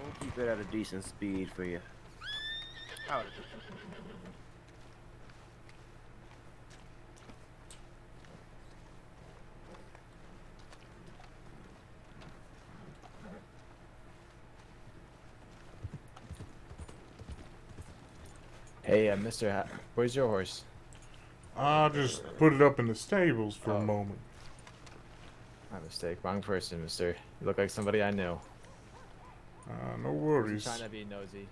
We'll keep it at a decent speed for you. Howdy. Hey, mister, where's your horse? I'll just put it up in the stables for a Oh. moment. My mistake. Wrong person, mister. You look like somebody I know. No I'm worries. trying to be nosy.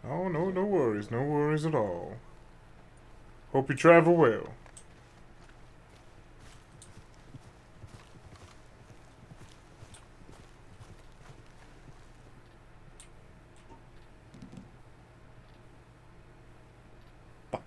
Oh, no, no worries. No worries at all. Hope you travel well. Fuck.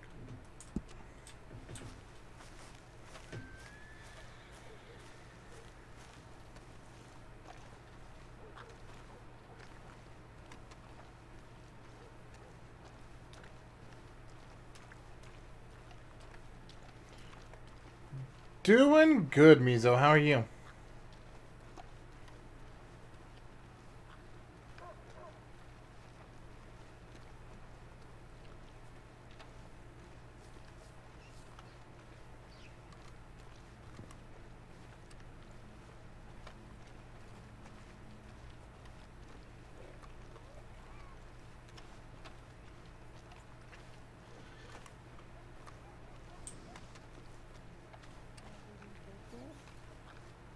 Doing good, Mizo. How are you?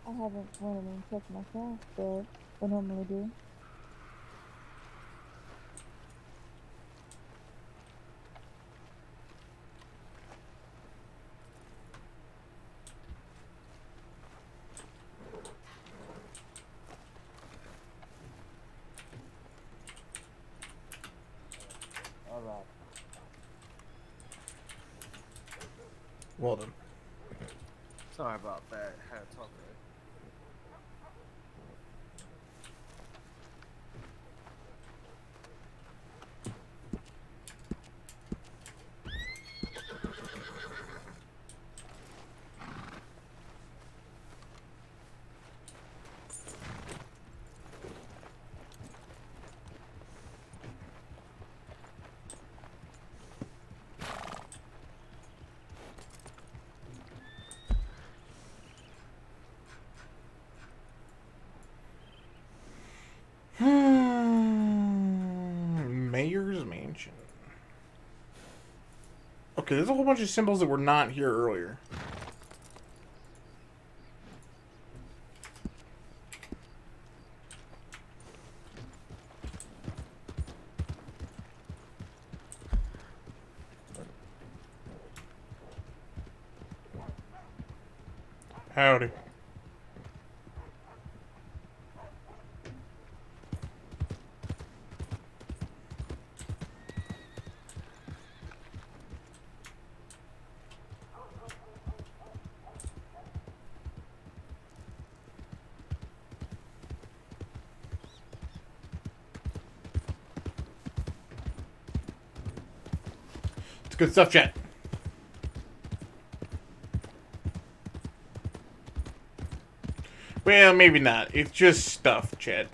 I haven't went in and checked myself, but I normally do. Alright. Well done. Sorry about that. Had to talk to her. Mayor's Mansion. Okay, there's a whole bunch of symbols that were not here earlier. Howdy. It's good stuff, chat. Well, maybe not. It's just stuff, chat.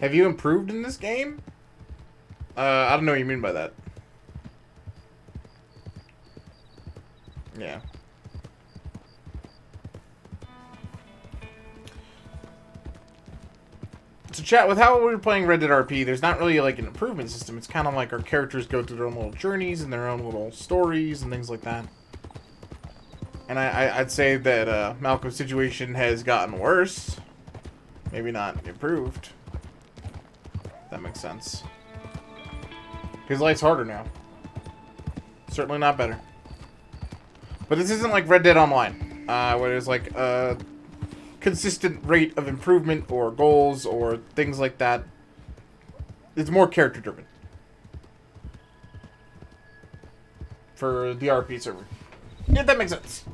Have you improved in this game? I don't know what you mean by that. Yeah. So chat, with how we were playing Red Dead RP, there's not really like an improvement system. It's kind of like our characters go through their own little journeys and their own little stories and things like that. And I'd say that Malcolm's situation has gotten worse. Maybe not improved. If that makes sense. His life's harder now. Certainly not better. But this isn't like Red Dead Online, where there's like a consistent rate of improvement or goals or things like that. It's more character driven. For the RP server. Yeah, that makes sense.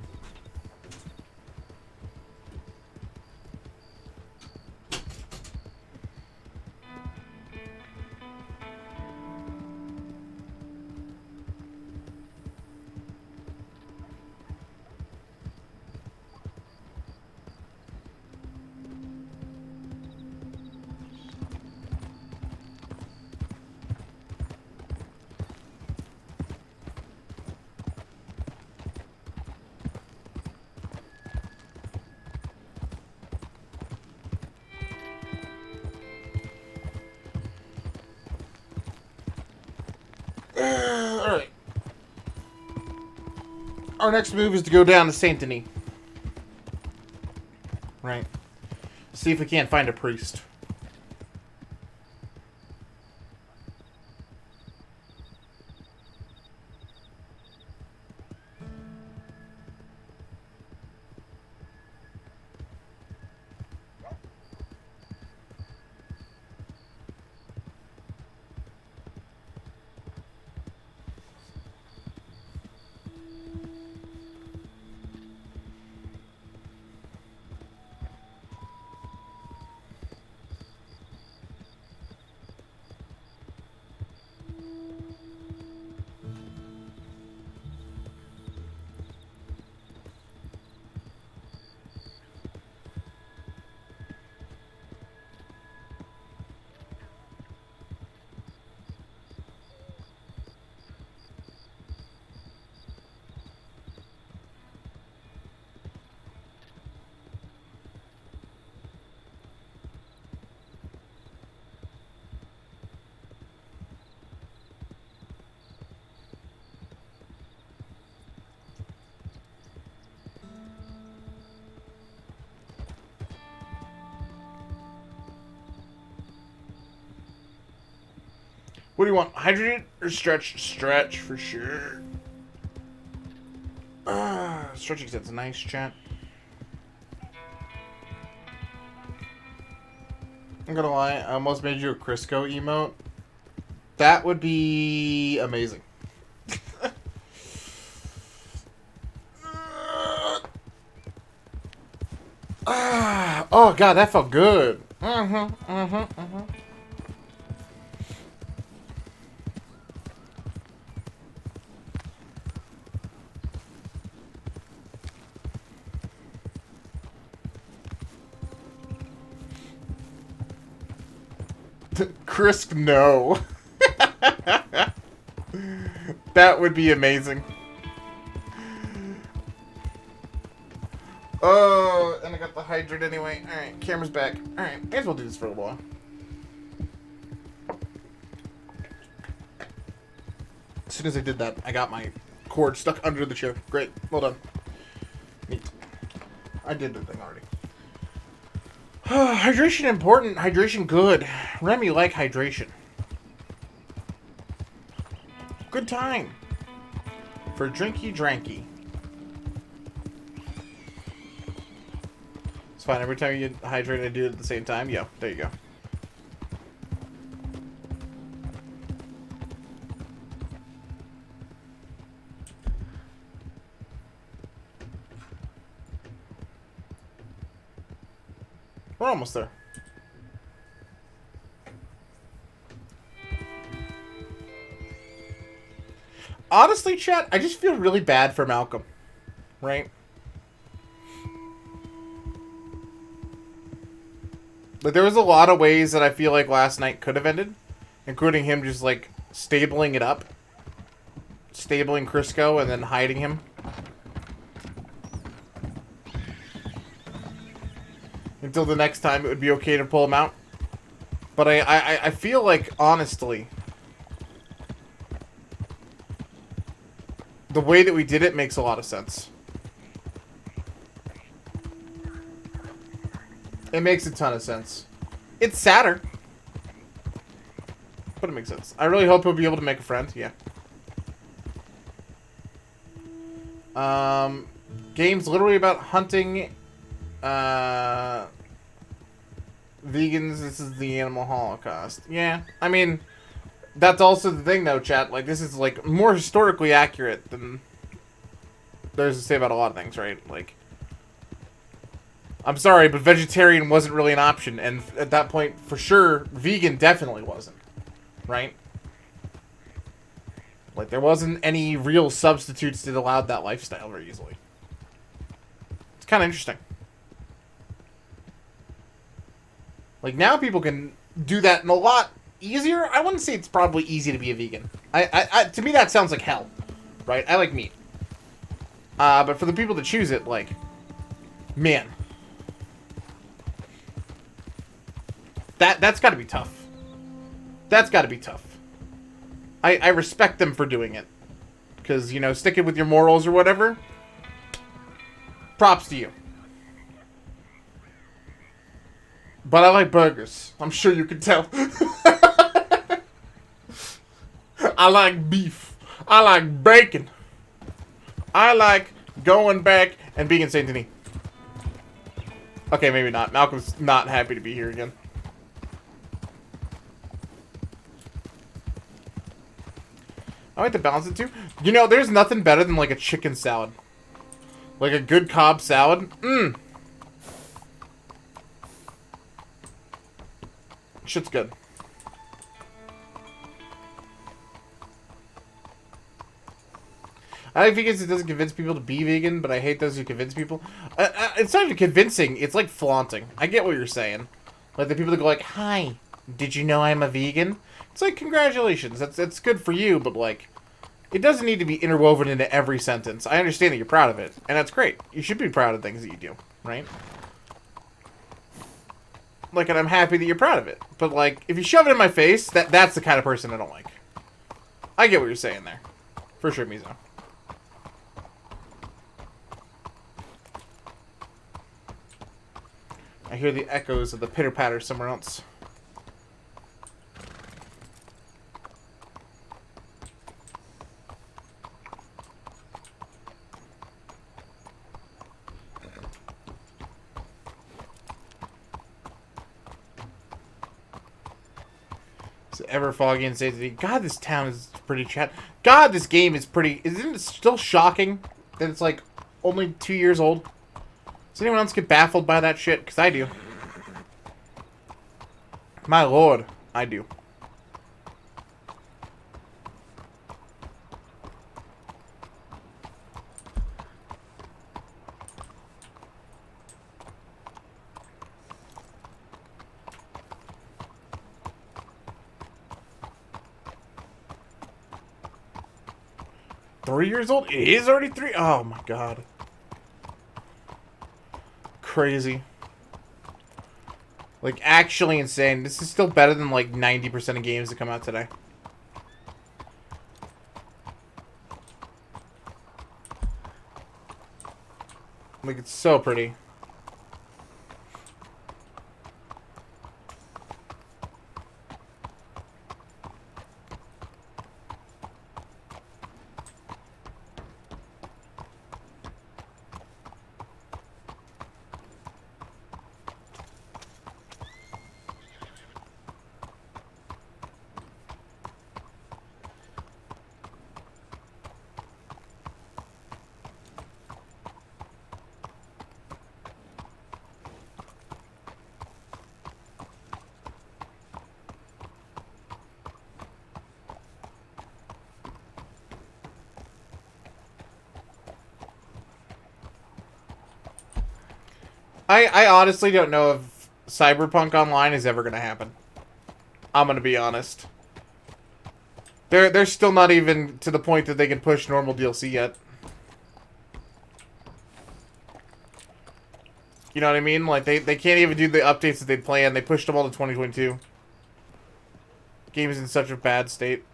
Alright. Our next move is to go down to Saint Denis. Right. See if we can't find a priest. What do you want? Hydrated or stretch? Stretch for sure. Stretching set's nice, chat. I'm gonna lie, I almost made you a Crisco emote. That would be amazing. Oh god, that felt good. Crisp, no. That would be amazing. Oh, and I got the hydrate anyway. Alright, camera's back. Alright, may as well do this for a little while. As soon as I did that, I got my cord stuck under the chair. Great. Well done. Neat. I did the thing already. Hydration important. Hydration good. Remy like hydration. Good time. For drinky dranky. It's fine. Every time you hydrate and do it at the same time. Yeah, there you go. We're almost there. Honestly, chat, I just feel really bad for Malcolm. Right? Like, there was a lot of ways that I feel like last night could have ended. Including him just, like, stabling it up. Stabling Crisco and then hiding him. Until the next time it would be okay to pull him out. But I feel like, honestly, the way that we did it makes a lot of sense. It makes a ton of sense. It's sadder. But it makes sense. I really hope he'll be able to make a friend. Yeah. Game's literally about hunting vegans. This is the animal holocaust. Yeah, I mean, that's also the thing though, chat. Like, this is like more historically accurate than there's to say about a lot of things, right? Like, I'm sorry, but vegetarian wasn't really an option, and at that point, for sure, vegan definitely wasn't, right? Like, there wasn't any real substitutes that allowed that lifestyle very easily. It's kind of interesting. Like, now people can do that in a lot easier. I wouldn't say it's probably easy to be a vegan. To me, that sounds like hell, right? I like meat. But for the people that choose it, like, man. That's gotta be tough. That's gotta be tough. I respect them for doing it. Because, you know, sticking with your morals or whatever. Props to you. But I like burgers. I'm sure you can tell. I like beef. I like bacon. I like going back and being in Saint Denis. Okay, maybe not. Malcolm's not happy to be here again. I like to balance it too. You know, there's nothing better than like a chicken salad. Like a good Cobb salad. Mmm. Shit's good. I like vegans it doesn't convince people to be vegan, but I hate those who convince people. It's not even convincing. It's like flaunting. I get what you're saying. Like the people that go like, "Hi, did you know I'm a vegan?" It's like, congratulations. That's good for you, but like, it doesn't need to be interwoven into every sentence. I understand that you're proud of it, and that's great. You should be proud of things that you do, right? Like, and I'm happy that you're proud of it. But like, if you shove it in my face, that's the kind of person I don't like. I get what you're saying there. For sure, Mizo. I hear the echoes of the pitter-patter somewhere else. Is it ever foggy and safety? God, this town is pretty chat. God, this game is pretty... Isn't it still shocking that it's like only 2 years old? Does anyone else get baffled by that shit? Because I do. My lord, I do. Three years old? It is already 3? Oh my god. Crazy. Like, actually insane. This is still better than, like, 90% of games that come out today. Like, it's so pretty. I honestly don't know if Cyberpunk Online is ever going to happen. I'm going to be honest. They're still not even to the point that they can push normal DLC yet. You know what I mean? Like, they can't even do the updates that they'd planned. They pushed them all to 2022. Game is in such a bad state.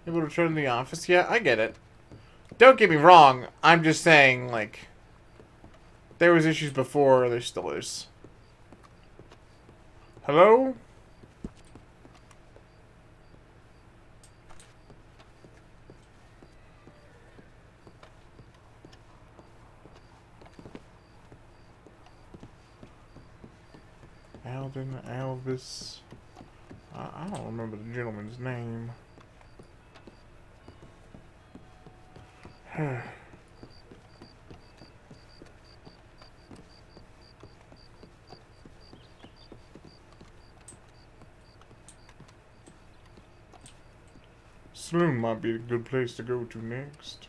Able to return to the office? Yeah, I get it. Don't get me wrong. I'm just saying, like, there was issues before, there still is. Hello? Alden, Elvis. I don't remember the gentleman's name. Saloon might be a good place to go to next.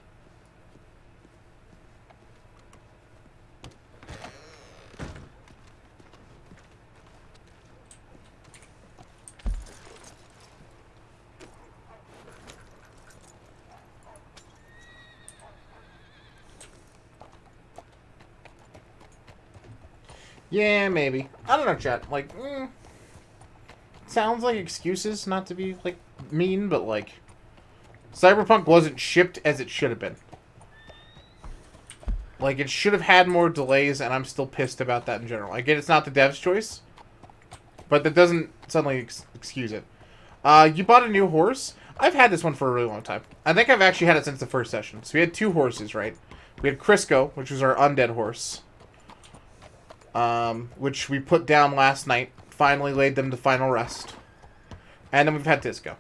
Yeah, maybe. I don't know, chat. Like, sounds like excuses, not to be, like, mean, but, like, Cyberpunk wasn't shipped as it should have been. Like, it should have had more delays, and I'm still pissed about that in general. I get it's not the dev's choice, but that doesn't suddenly excuse it. You bought a new horse? I've had this one for a really long time. I think I've actually had it since the first session. So we had 2 horses, right? We had Crisco, which was our undead horse. Which we put down last night. Finally laid them to final rest. And then we've had Tisco.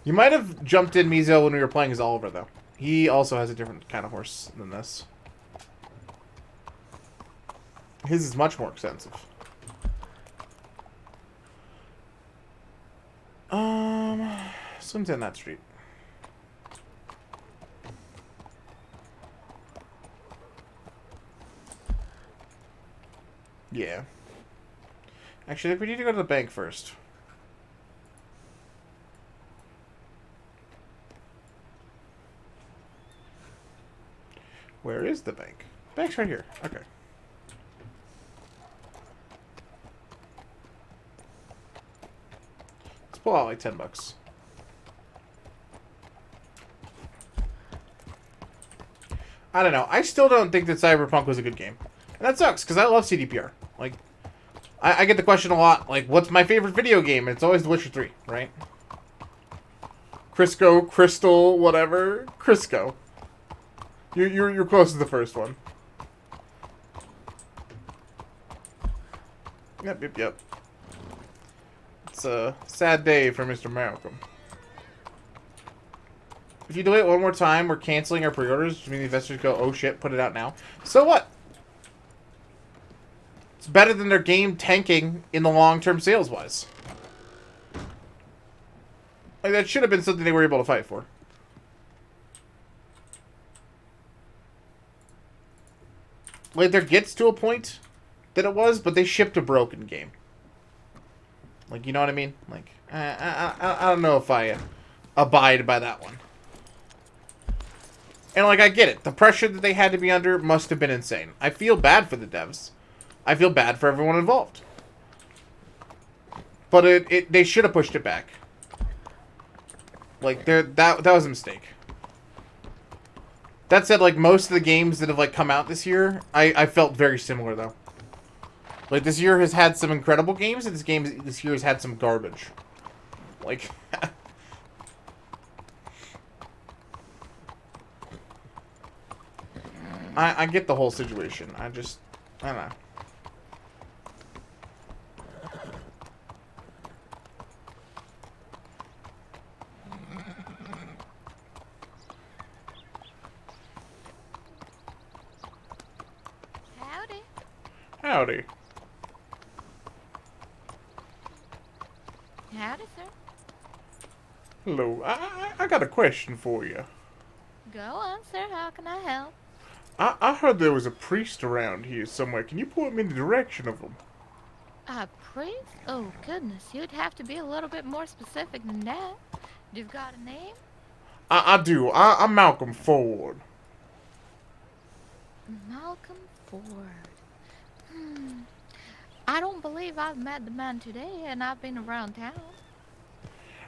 You might have jumped in Mizo when we were playing as Oliver, though. He also has a different kind of horse than this. His is much more expensive. Swim's in that street. Yeah. Actually, we need to go to the bank first. Where is the bank? Bank's right here. Okay. Let's pull out like $10. I don't know. I still don't think that Cyberpunk was a good game. And that sucks, because I love CDPR. Like, I get the question a lot, like, what's my favorite video game? And it's always The Witcher 3, right? Crisco, Crystal, whatever. Crisco. You're close to the first one. Yep. It's a sad day for Mr. Malcolm. If you delay it one more time, we're canceling our pre-orders, which means the investors go, oh shit, put it out now. So what? It's better than their game tanking in the long-term sales-wise. Like, that should have been something they were able to fight for. Like, there gets to a point that it was, but they shipped a broken game. Like, you know what I mean? Like, I don't know if I abide by that one. And, like, I get it. The pressure that they had to be under must have been insane. I feel bad for the devs. I feel bad for everyone involved. But they should have pushed it back. Like, that was a mistake. That said, like, most of the games that have, like, come out this year, I felt very similar, though. Like, this year has had some incredible games, and this year has had some garbage. Like... I get the whole situation. I don't know. Howdy. Howdy. Howdy, sir. Hello. I got a question for you. Go on, sir. How can I help? I heard there was a priest around here somewhere. Can you point me in the direction of him? A priest? Oh, goodness. You'd have to be a little bit more specific than that. You've got a name? I do. I'm Malcolm Ford. Malcolm Ford. I don't believe I've met the man today, and I've been around town.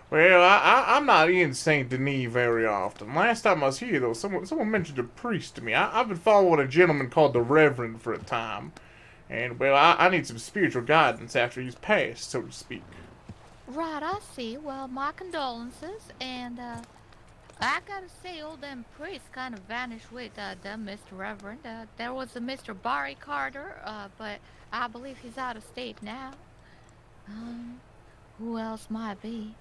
Well, I'm not in Saint Denis very often. Last time I was here, though, someone mentioned a priest to me. I've been following a gentleman called the Reverend for a time. And, well, I need some spiritual guidance after he's passed, so to speak. Right, I see. Well, my condolences, and, I gotta say, old them priests kind of vanished with, them Mr. Reverend. There was a Mr. Barry Carter, but I believe he's out of state now. Who else might be?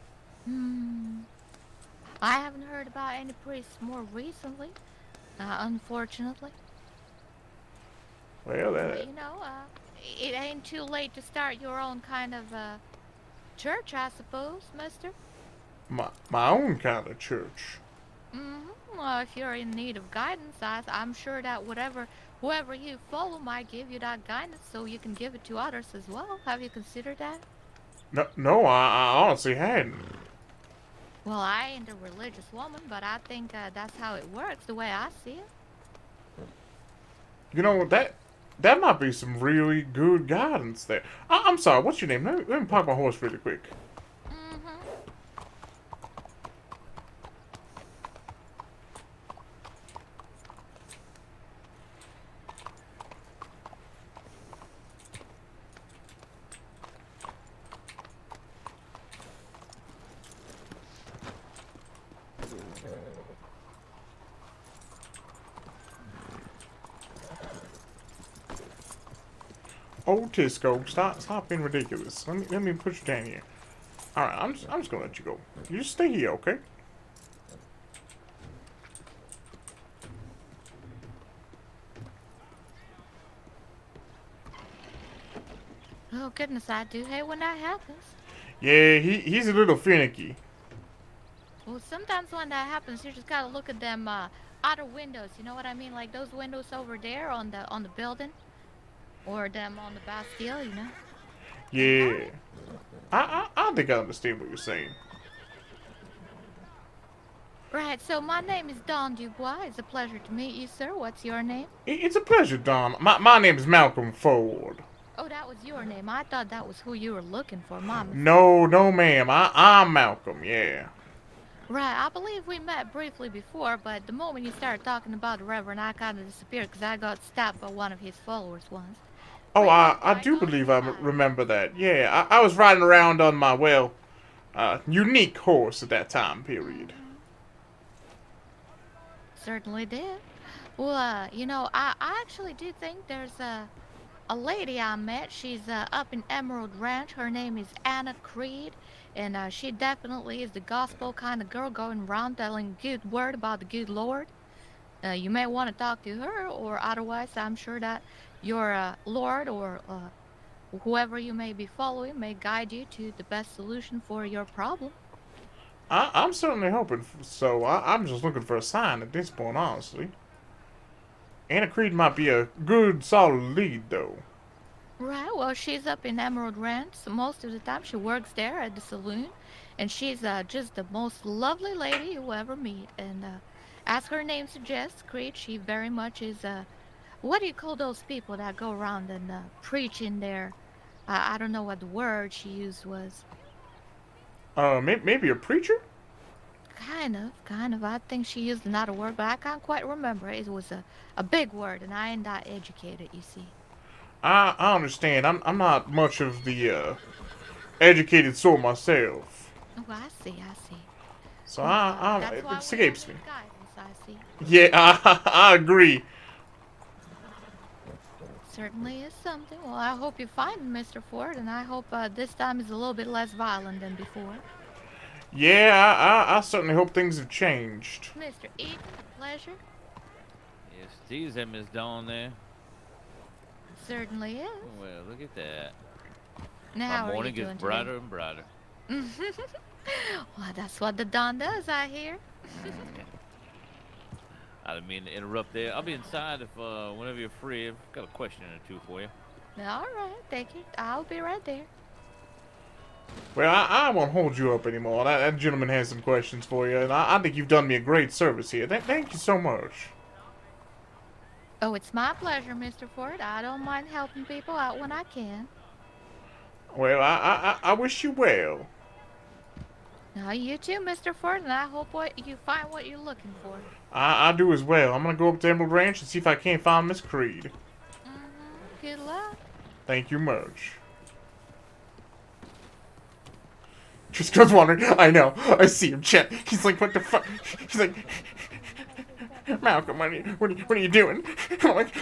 I haven't heard about any priests more recently, unfortunately. Well, But, you know, it ain't too late to start your own kind of, church, I suppose, mister. My own kind of church. Well, if you're in need of guidance, I'm sure that whoever you follow might give you that guidance so you can give it to others as well. Have you considered that? No, I honestly hadn't. Well, I ain't a religious woman, but I think that's how it works, the way I see it. You know that might be some really good guidance there. I'm sorry. What's your name? Let me park my horse really quick. Mm-hmm. Oh, Tisco, stop being ridiculous. Let me put you down here. All right, I'm just gonna let you go. You just stay here, okay? Oh, goodness, I do hate when that happens. Yeah, he's a little finicky. Well, sometimes when that happens, you just gotta look at them outer windows. You know what I mean? Like those windows over there on the building, or them on the Bastille. You know. Yeah, I think I understand what you're saying. Right. So my name is Don Dubois. It's a pleasure to meet you, sir. What's your name? It's a pleasure, Don. My name is Malcolm Ford. Oh, that was your name. I thought that was who you were looking for, Mama. No, ma'am. I'm Malcolm. Yeah. Right. I believe we met briefly before, but the moment you started talking about the Reverend, I kind of disappeared because I got stabbed by one of his followers once. Oh, But you I are do Don believe I Dubois. remember that. Yeah, I was riding around on my unique horse at that time period. Certainly did. Well, I actually do think there's a lady I met. She's up in Emerald Ranch. Her name is Anna Creed, and she definitely is the gospel kind of girl going around telling good word about the good Lord. You may want to talk to her, or otherwise, I'm sure that your Lord or whoever you may be following may guide you to the best solution for your problem. I'm certainly hoping so. I'm just looking for a sign at this point, honestly. Anna Creed might be a good, solid lead, though. Right, well, she's up in Emerald Ranch. So most of the time, she works there at the saloon, and she's just the most lovely lady you'll ever meet. And as her name suggests, Creed, she very much is what do you call those people that go around and preach in there? I don't know what the word she used was. Maybe a preacher? Kind of. I think she used another word, but I can't quite remember. It was a big word, and I ain't that educated, you see. I understand. I'm not much of the educated sort myself, Oh, I see, I see. so Well, it that's why we all escapes me. need guidance, I see. Yeah, I agree. Certainly is something. Well, I hope you find Mr. Ford, and I hope this time is a little bit less violent than before. Yeah, I certainly hope things have changed. Mr. Ethan, a pleasure. Yes, tease that Miss Dawn there. Certainly is. Well, look at that. Now, My how are you morning doing gets brighter and brighter. today? Well, that's what the Don does, I hear. I didn't mean to interrupt there. I'll be inside if whenever you're free. I've got a question or two for you. All right, thank you. I'll be right there. Well, I won't hold you up anymore. That gentleman has some questions for you, and I think you've done me a great service here. Thank you so much. Oh, it's my pleasure, Mr. Ford. I don't mind helping people out when I can. Well, I wish you well. Now, you too, Mr. Ford, and I hope you find what you're looking for. I do as well. I'm gonna go up to Emerald Ranch and see if I can't find Miss Creed. Good luck. Thank you much. Just goes wandering. I know. I see him. Chet. He's like, what the fuck? He's like, Malcolm, what are you doing? I'm like,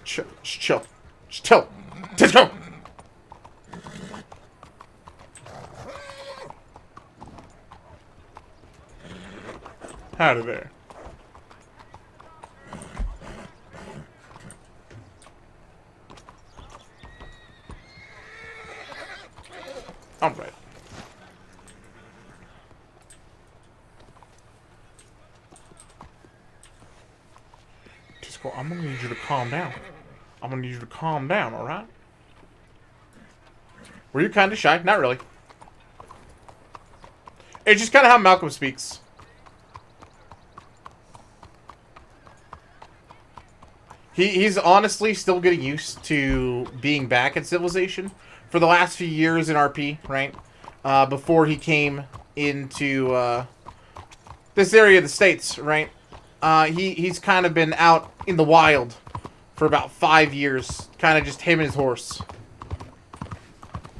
chill. Just chill. Just go. Howdy there. Alright. I'm gonna need you to calm down. I'm gonna need you to calm down, alright? Were you kind of shy? Not really. It's just kind of how Malcolm speaks. He's honestly still getting used to being back at Civilization for the last few years in RP, right? Before he came into this area of the States, right? He's kind of been out in the wild for about 5 years. Kind of just him and his horse.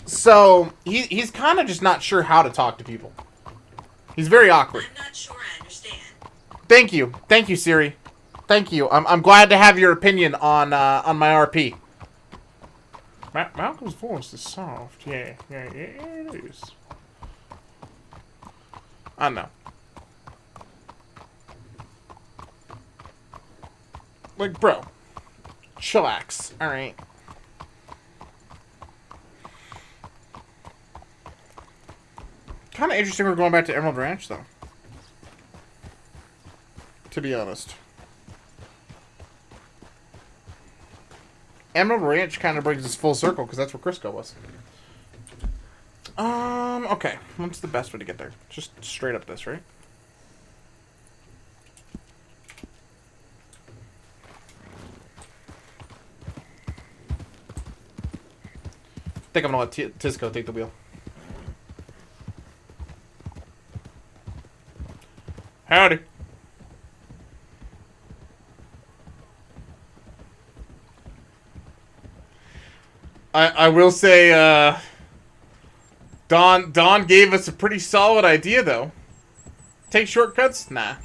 So, he's kind of just not sure how to talk to people. He's very awkward. I'm not sure I understand. Thank you. Thank you, Siri. Thank you. I'm glad to have your opinion on my RP. Malcolm's voice is soft. Yeah, it is. I know. Like, bro. Chillax. Alright. Kind of interesting we're going back to Emerald Ranch, though. To be honest. Emerald Ranch kind of brings us full circle, because that's where Crisco was. Okay. What's the best way to get there? Just straight up this, right? I think I'm gonna let Tisco take the wheel. Howdy. I will say, Don gave us a pretty solid idea, though. Take shortcuts? Nah.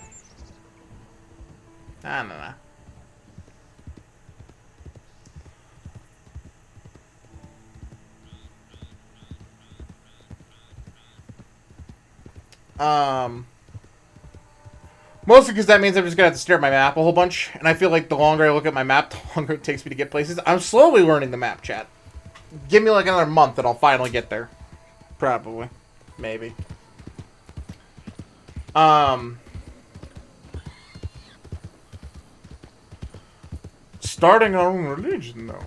Nah. Mostly because that means I'm just gonna have to stare at my map a whole bunch, and I feel like the longer I look at my map, the longer it takes me to get places. I'm slowly learning the map, chat. Give me like another month and I'll finally get there. Probably. Maybe. Starting our own religion, though.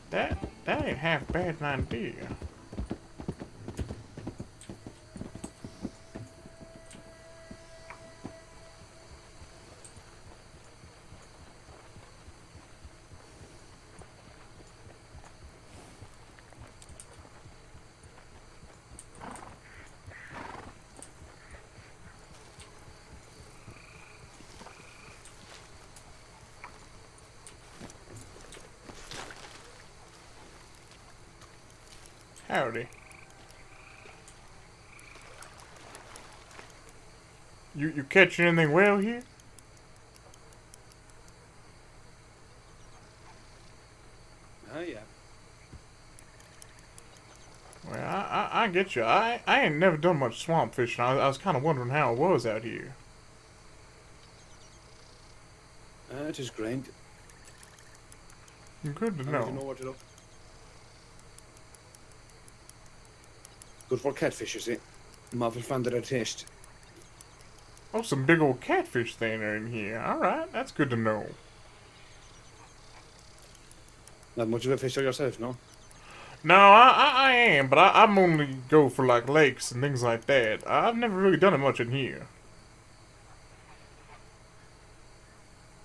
That ain't half bad an idea. Howdy. You catching anything well here? Oh, yeah. Well, I get you. I ain't never done much swamp fishing. I was kind of wondering how it was out here. It is grand. Good to I know. don't know what to do. Good for catfish, is it? Marvel found their taste. Oh, some big old catfish thing are in here. Alright, that's good to know. Not much of a fisher yourself, no? No, I am, but I'm only go for like lakes and things like that. I've never really done it much in here.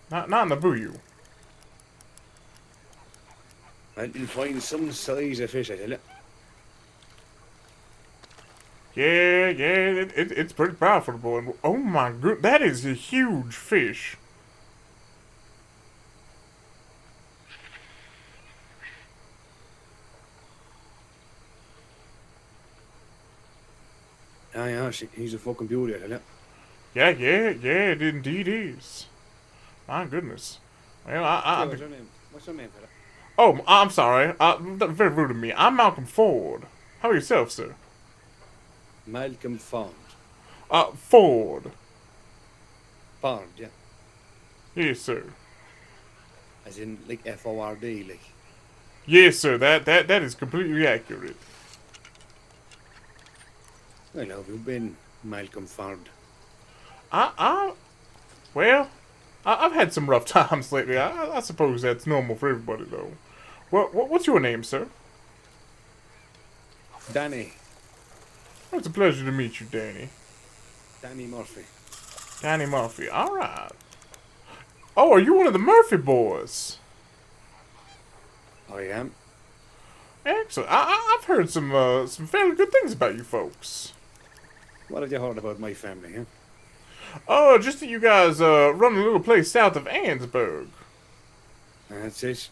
Not in the Booyoo. And you'll find some size of fish, I tell you. Yeah, it's pretty profitable. And oh my god, that is a huge fish. Yeah, he's a fucking beauty, I tell you. Yeah, it indeed is. My goodness. Well, What's your name? What's your name, fella? Oh, I'm sorry. Very rude of me. I'm Malcolm Ford. How about yourself, sir? Malcolm Fond. Ford. Fond, yeah. Yes, sir. As in, like, F-O-R-D, like. Yes, sir. That is completely accurate. Well, how have you been, Malcolm Fond? Well, I've had some rough times lately. I suppose that's normal for everybody, though. What's your name, sir? Danny. It's a pleasure to meet you, Danny. Danny Murphy. Danny Murphy. All right. Oh, are you one of the Murphy boys? I am. Excellent. I've heard some fairly good things about you folks. What have you heard about my family, huh? Oh, just that you guys run a little place south of Ansburg. That's it.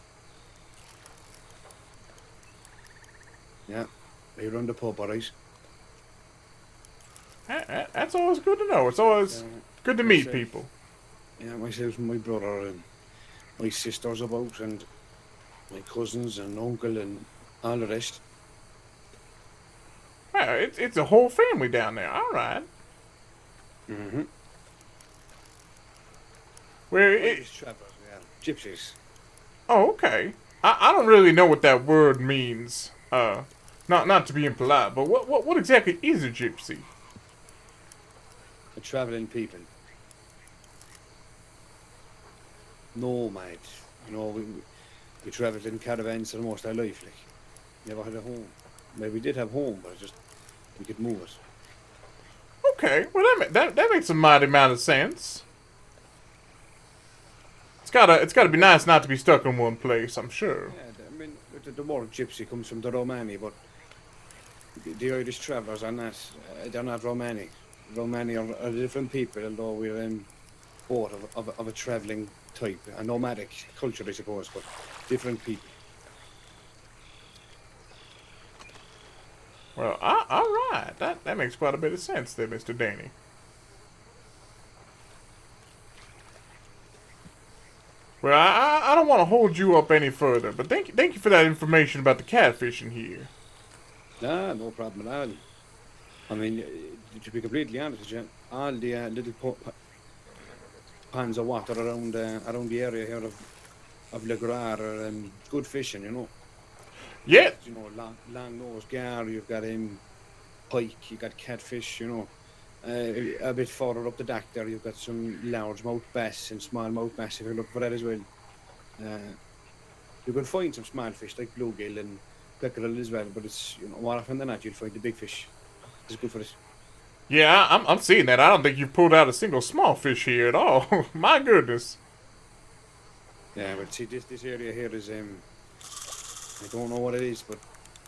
Yeah, we run the pub, alright. That's always good to know. It's always good to meet that's it. people. Yeah, myself and my brother and my sisters about, and my cousins and uncle and all the rest. Yeah, it's a whole family down there. All right. Mm-hmm. Where Travelers, yeah. Gypsies. Oh, okay. I don't really know what that word means. Not to be impolite, but what exactly is a gypsy? A travelling people. Nomads. You know, we travelled in caravans for most of our life, like. Never had a home. Maybe we did have home, but we could move it. Okay, well that makes a mighty amount of sense. It's gotta be nice not to be stuck in one place, I'm sure. Yeah, I mean, the word gypsy comes from the Romani, but the Irish travellers are not. They're not Romani. Romani are different people, although we're both of a travelling type, a nomadic culture, I suppose, but different people. Well, all right. That makes quite a bit of sense there, Mr. Danny. Well, I don't want to hold you up any further, but thank you for that information about the catfishing here. Nah, no problem at all. I mean, to be completely honest with you, all the little ponds of water around the area here of Le Gras are good fishing, you know. Yeah. You know, long nose gar, you've got pike, you've got catfish, you know. A bit further up the dock there, you've got some largemouth bass and smallmouth bass if you look for that as well. You can find some small fish like bluegill and peckerel as well, but it's, you know, more often than not you'll find the big fish. It's good for it. Yeah, I'm seeing that. I don't think you've pulled out a single small fish here at all. My goodness. Yeah, but see, this area here is I don't know what it is, but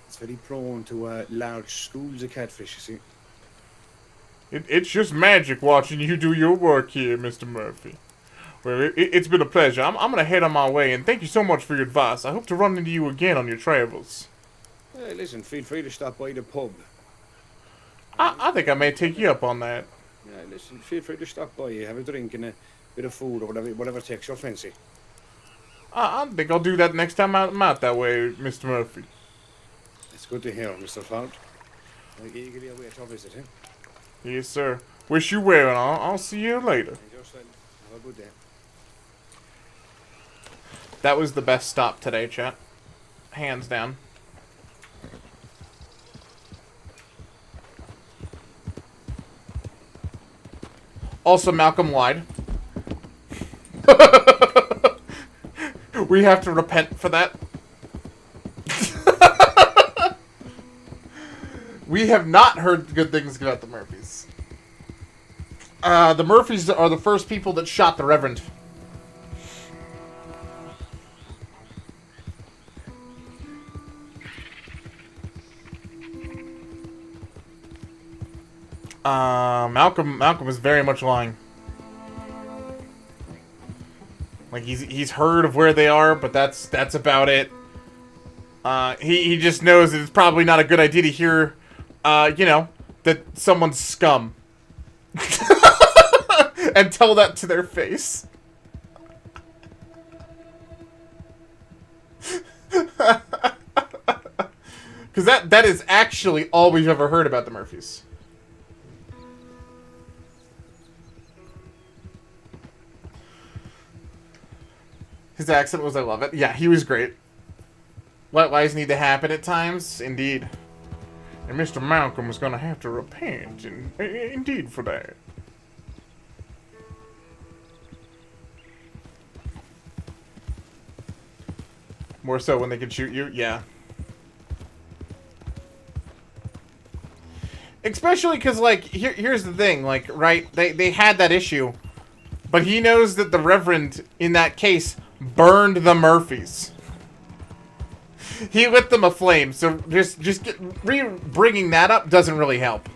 it's very prone to large schools of catfish, you see. It's just magic watching you do your work here, Mr. Murphy. Well, it's been a pleasure. I'm going to head on my way, and thank you so much for your advice. I hope to run into you again on your travels. Hey, listen, feel free to stop by the pub. I think I may take you up on that. Yeah, listen, feel free to stop by, have a drink and a bit of food or whatever takes your fancy. I think I'll do that next time I'm out that way, Mr. Murphy. It's good to hear, Mr. Ford. I eagerly await your visit, eh? Yes, sir. Wish you well, and I'll see you later. And yourself. Have a good day. That was the best stop today, chat. Hands down. Also, Malcolm lied. We have to repent for that. We have not heard good things about the Murphys. The Murphys are the first people that shot the Reverend. Malcolm is very much lying. Like he's heard of where they are, but that's about it. He just knows that it's probably not a good idea to hear, you know, that someone's scum. And tell that to their face. Because that is actually all we've ever heard about the Murphys. His accent was, I love it. Yeah, he was great. Lies need to happen at times, indeed. And Mr. Malcolm was going to have to repent, indeed, for that. More so when they can shoot you, yeah. Especially because, like, here's the thing, like, right, they had that issue, but he knows that the Reverend, in that case, burned the Murphys. He lit them aflame, so just bringing that up doesn't really help.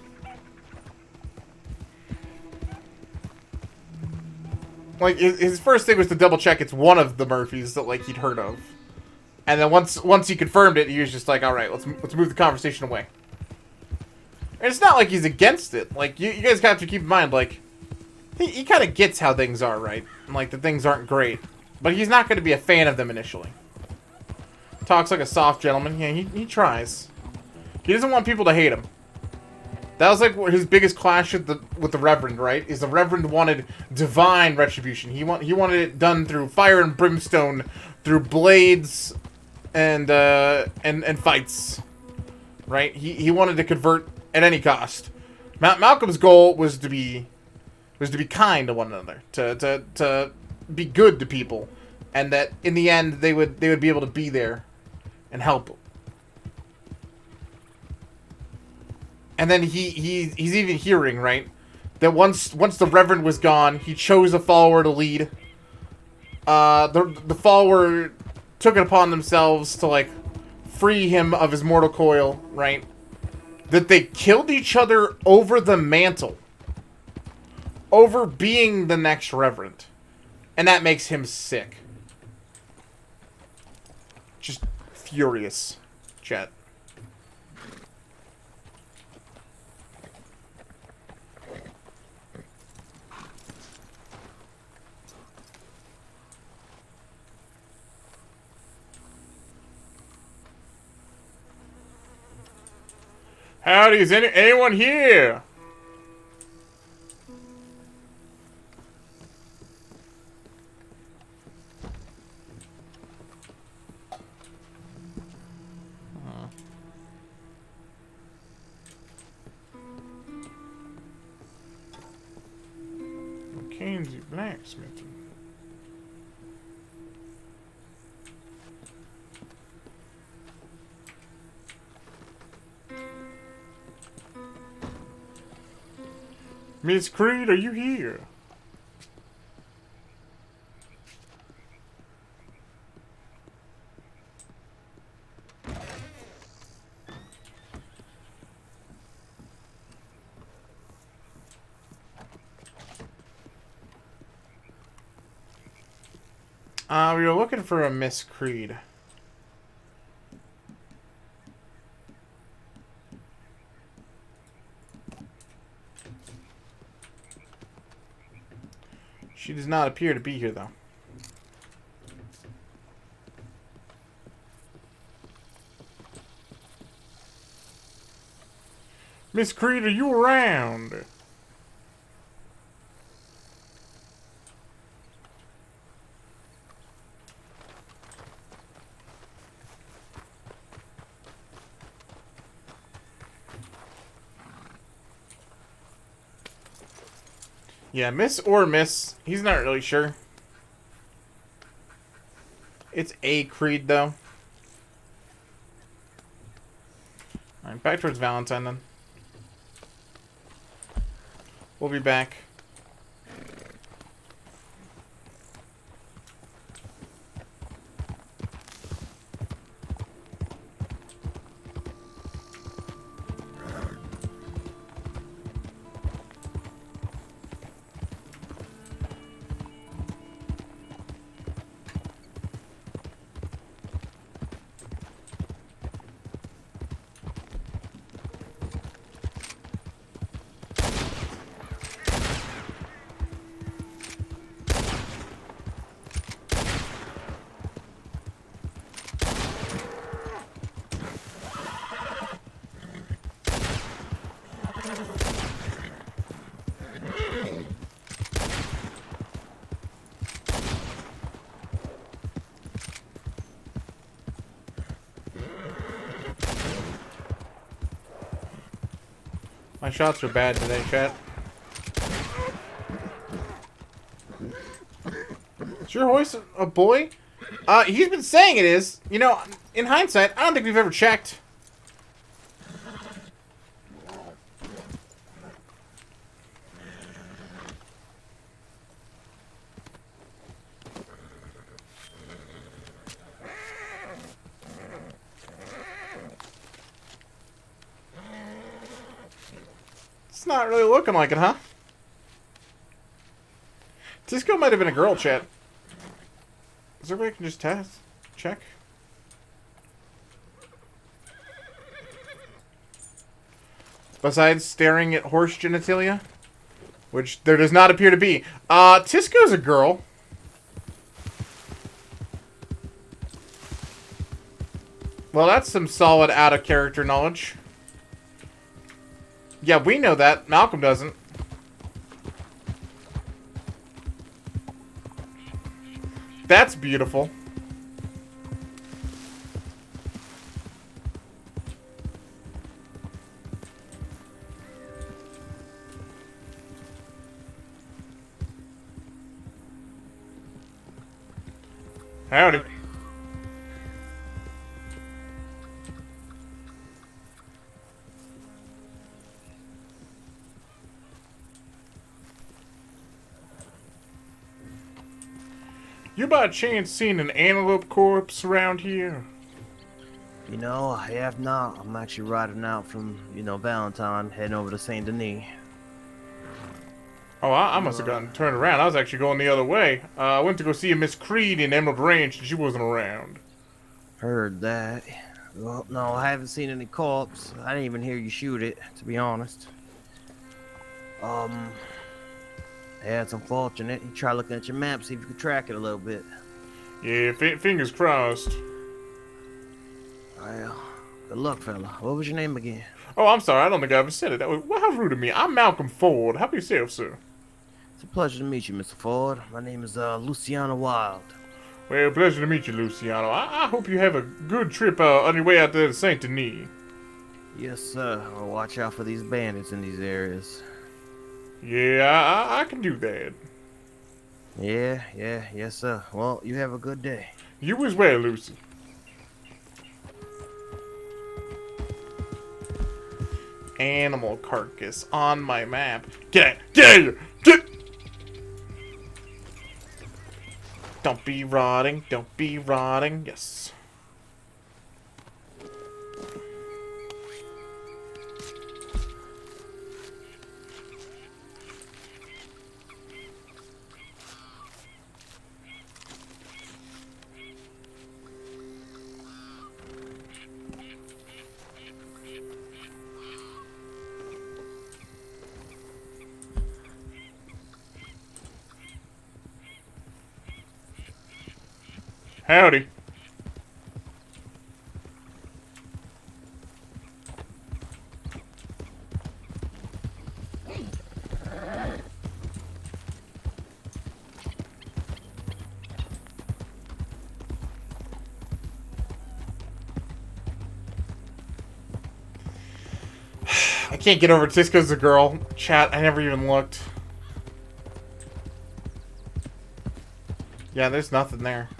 Like, his first thing was to double check it's one of the Murphys that, like, he'd heard of. And then once he confirmed it, he was just like, alright, let's move the conversation away. And it's not like he's against it. Like, you guys have to keep in mind, like, he kind of gets how things are, right? And, like, the things aren't great. But he's not going to be a fan of them initially. Talks like a soft gentleman. Yeah, he tries. He doesn't want people to hate him. That was, like, his biggest clash with the Reverend, right? Is the Reverend wanted divine retribution. He wanted it done through fire and brimstone, through blades, and fights. Right? He wanted to convert at any cost. Malcolm's goal was to be kind to one another, to be good to people, and that in the end they would be able to be there and help. And then he's even hearing, right, that once the Reverend was gone, he chose a follower to lead. The follower took it upon themselves to, like, free him of his mortal coil, right? That they killed each other over the mantle. Over being the next Reverend. And that makes him sick. Just furious, chat. Howdy, is anyone here? Mackenzie blacksmithing. Miss Creed, are you here? We were looking for a Miss Creed. She does not appear to be here, though. Miss Creed, are you around? Yeah, Miss or Miss. He's not really sure. It's a Creed, though. Alright, back towards Valentine, then. We'll be back. My shots are bad today, chat. Is your voice a boy? He's been saying it is. You know, in hindsight, I don't think we've ever checked. It's not really looking like it, huh? Tisco might have been a girl, chat. Is there a way I can just test? Check? Besides staring at horse genitalia? Which there does not appear to be. Tisco's a girl. Well, that's some solid out-of-character knowledge. Yeah, we know that. Malcolm doesn't. That's beautiful. Howdy. You by chance seen an antelope corpse around here? You know, I have not. I'm actually riding out from, Valentine, heading over to Saint Denis. Oh, I must have gotten turned around. I was actually going the other way. I went to go see a Miss Creed in Emerald Ranch, and she wasn't around. Heard that. Well, no, I haven't seen any corpse. I didn't even hear you shoot it, to be honest. Yeah, it's unfortunate. You try looking at your map, see if you can track it a little bit. Yeah, fingers crossed. Well, good luck, fella. What was your name again? Oh, I'm sorry. I don't think I ever said it. Well, how rude of me. I'm Malcolm Ford. How about yourself, sir? It's a pleasure to meet you, Mr. Ford. My name is, Luciano Wild. Well, pleasure to meet you, Luciano. I hope you have a good trip on your way out there to Saint Denis. Yes, sir. I'll watch out for these bandits in these areas. Yeah, I can do that. Yes, sir. Well, you have a good day. You as well, Lucy. Animal carcass on my map. Get out! Get out of here! Get! Don't be rotting. Don't be rotting. Yes. Howdy. I can't get over Tisco's a girl. Chat, I never even looked. Yeah, there's nothing there.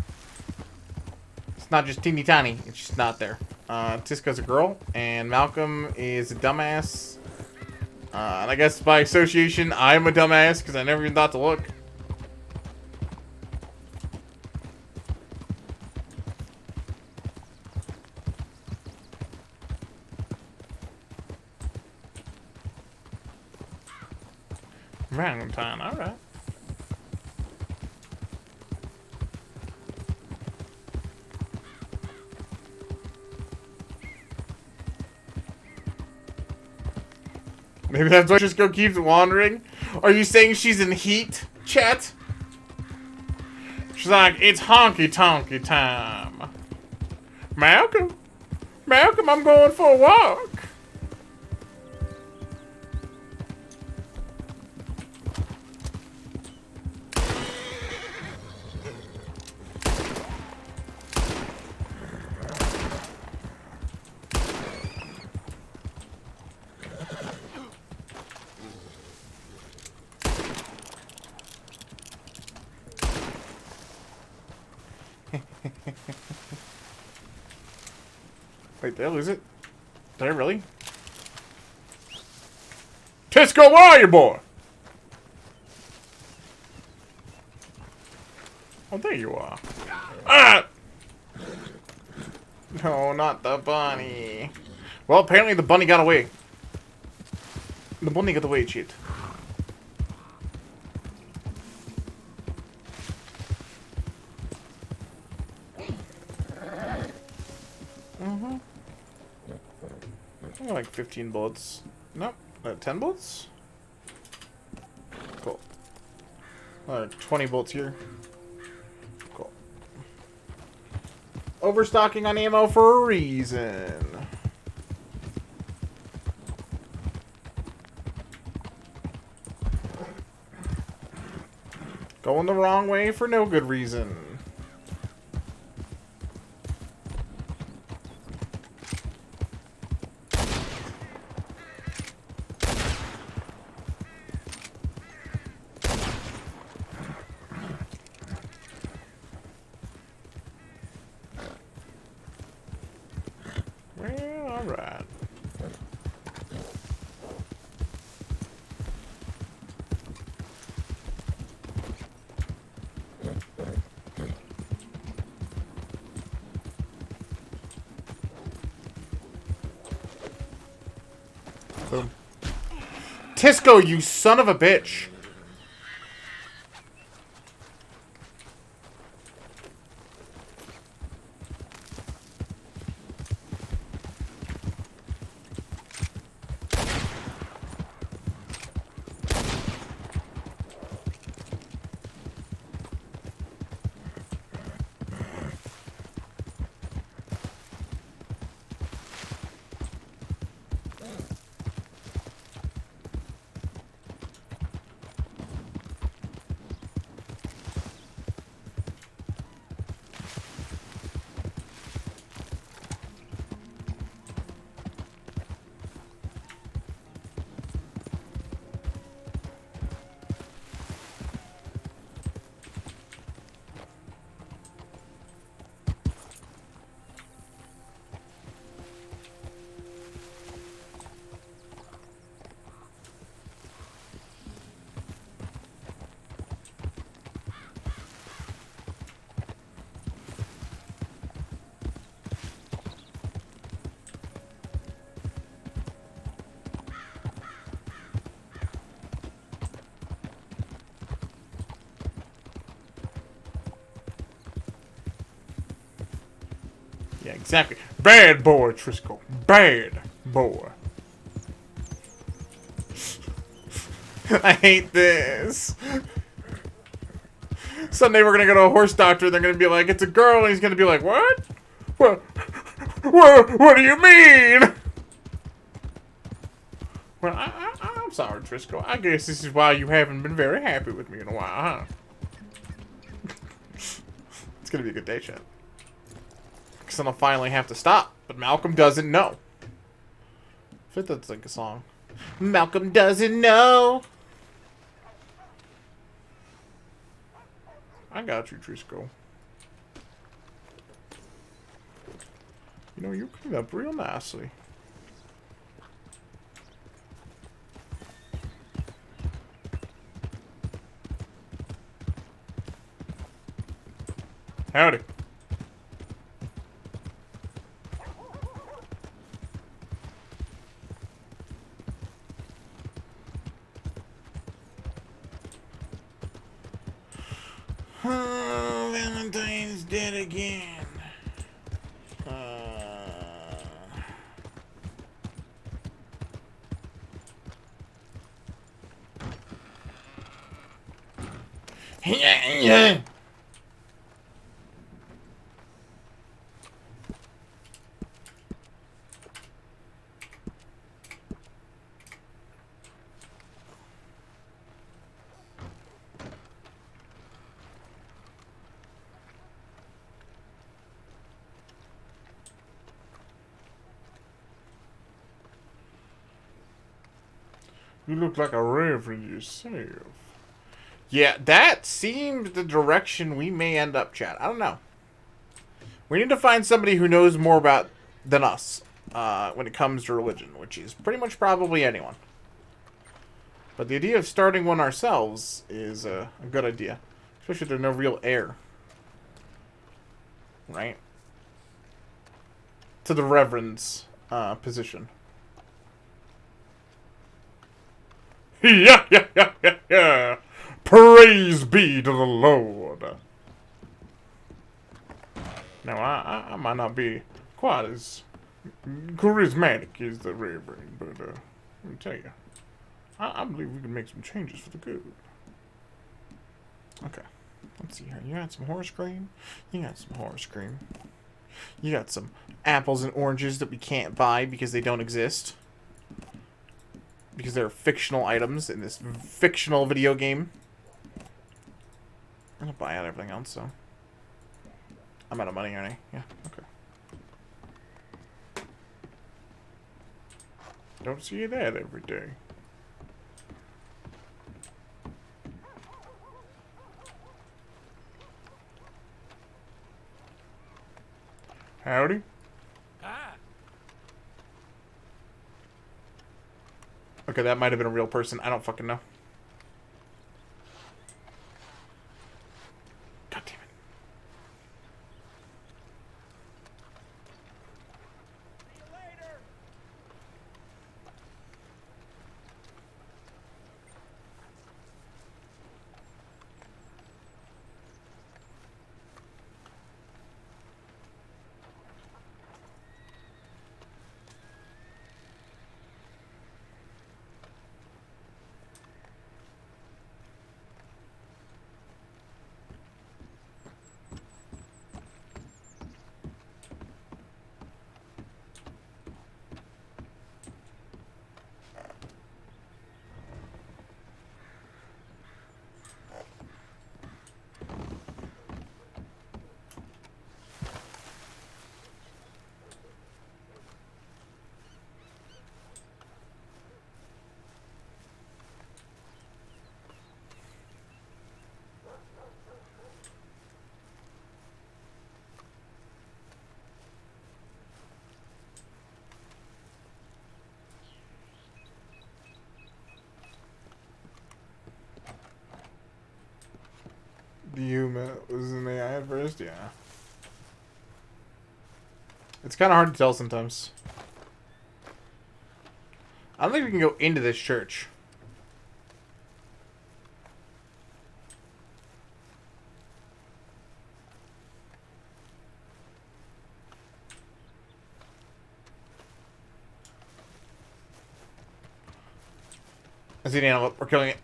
It's not just teeny tiny. It's just not there. Tisco's a girl, and Malcolm is a dumbass. And I guess by association, I'm a dumbass because I never even thought to look. Valentine, alright. Maybe that's why Cisco keeps wandering. Are you saying she's in heat, chat? She's like, it's honky tonky time. Malcolm? Malcolm, I'm going for a walk. Wait, did I lose it? Did I really? Tisco, where are you, boy? Oh, there you are. Ah! No, not the bunny. Well, apparently the bunny got away. The bunny got away, cheat. I got like 15 bullets. Nope. 10 bullets? Cool. 20 bullets here. Cool. Overstocking on ammo for a reason. Going the wrong way for no good reason. Well, alright. Boom. Tisco, you son of a bitch! Yeah, exactly. Bad boy, Trisco. Bad boy. I hate this. Someday we're gonna go to a horse doctor. They're gonna be like, "It's a girl," and he's gonna be like, "What? What do you mean?" Well, I'm sorry, Trisco. I guess this is why you haven't been very happy with me in a while, huh? It's gonna be a good day, chat. Because then I'll finally have to stop. But Malcolm doesn't know. I think that's like a song. Malcolm doesn't know. I got you, Trisco. You know, you cleaned up real nicely. Howdy. Oh, Valentine's dead again. Yeah. You look like a reverend yourself. Yeah, that seemed the direction we may end up, chat. I don't know. We need to find somebody who knows more about than us when it comes to religion, which is pretty much probably anyone. But the idea of starting one ourselves is a good idea. Especially if there's no real heir. Right? To the Reverend's position. Yeah, yeah, yeah, yeah, yeah. Praise be to the Lord. Now, I might not be quite as charismatic as the Reverend, but let me tell you, I believe we can make some changes for the good. Okay, let's see here. You got some horse cream? You got some horse cream. You got some apples and oranges that we can't buy because they don't exist. Because they're fictional items in this fictional video game. I'm gonna buy out everything else, so. I'm out of money, aren't I? Yeah, okay. Don't see that every day. Howdy. Okay, that might have been a real person. I don't fucking know. God damn it. The human was in the eye at first, yeah. It's kind of hard to tell sometimes. I don't think we can go into this church. I see the antelope. We're killing it.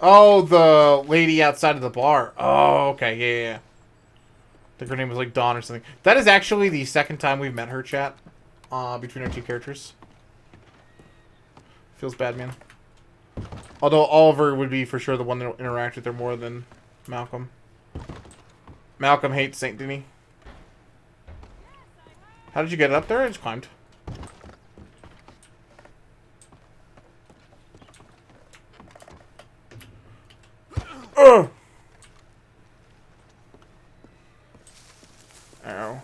Oh, the lady outside of the bar. Oh, okay, yeah. I think her name was like Dawn or something. That is actually the second time we've met her, chat. Between our two characters. Feels bad, man. Although Oliver would be for sure the one that will interact with her more than Malcolm. Malcolm hates Saint Denis. How did you get up there? I just climbed. Ugh! Ow.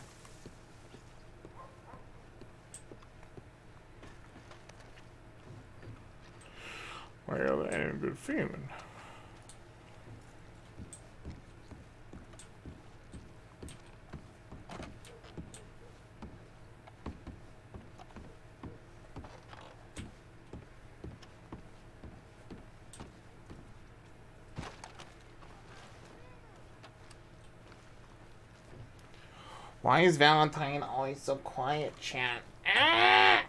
Well, that ain't a good feeling. Why is Valentine always so quiet, chat? Ah!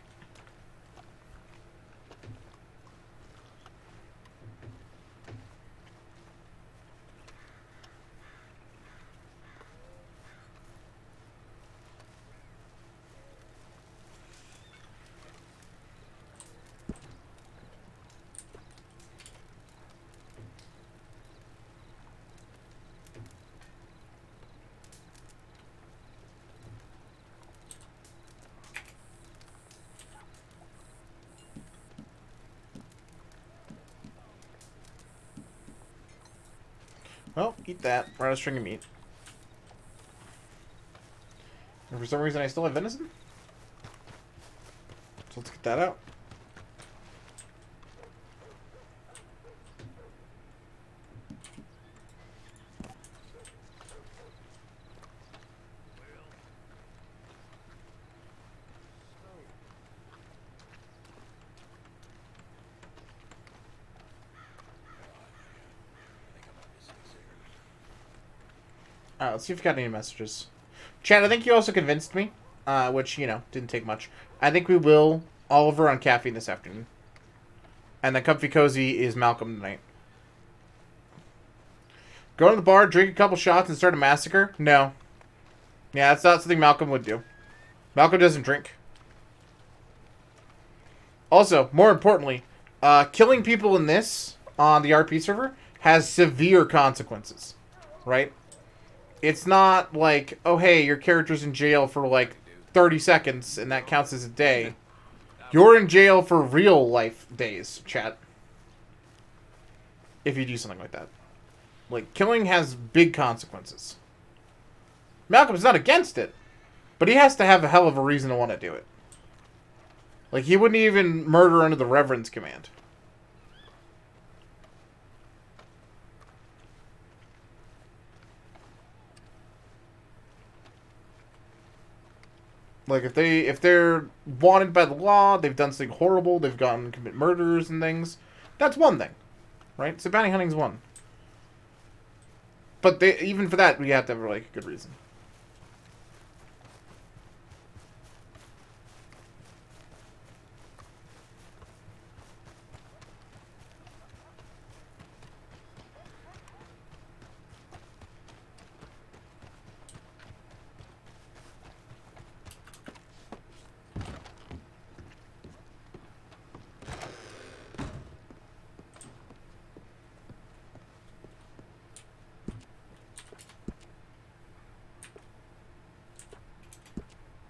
Well, eat that. Brought a string of meat. And for some reason, I still have venison. So let's get that out. Alright, let's see if we got any messages. Chad, I think you also convinced me, which, you know, didn't take much. I think we will Oliver on caffeine this afternoon. And then Comfy Cozy is Malcolm tonight. Go to the bar, drink a couple shots, and start a massacre? No. Yeah, that's not something Malcolm would do. Malcolm doesn't drink. Also, more importantly, killing people in this, on the RP server, has severe consequences. Right? It's not like, oh hey, your character's in jail for like 30 seconds and that counts as a day. You're in jail for real life days, chat. If you do something like that. Like, killing has big consequences. Malcolm's not against it, but he has to have a hell of a reason to want to do it. Like, he wouldn't even murder under the Reverend's command. Like, if they're wanted by the law, they've done something horrible, they've gone and commit murders and things, that's one thing, right? So bounty hunting's one. But even for that, we have to have, like, a good reason.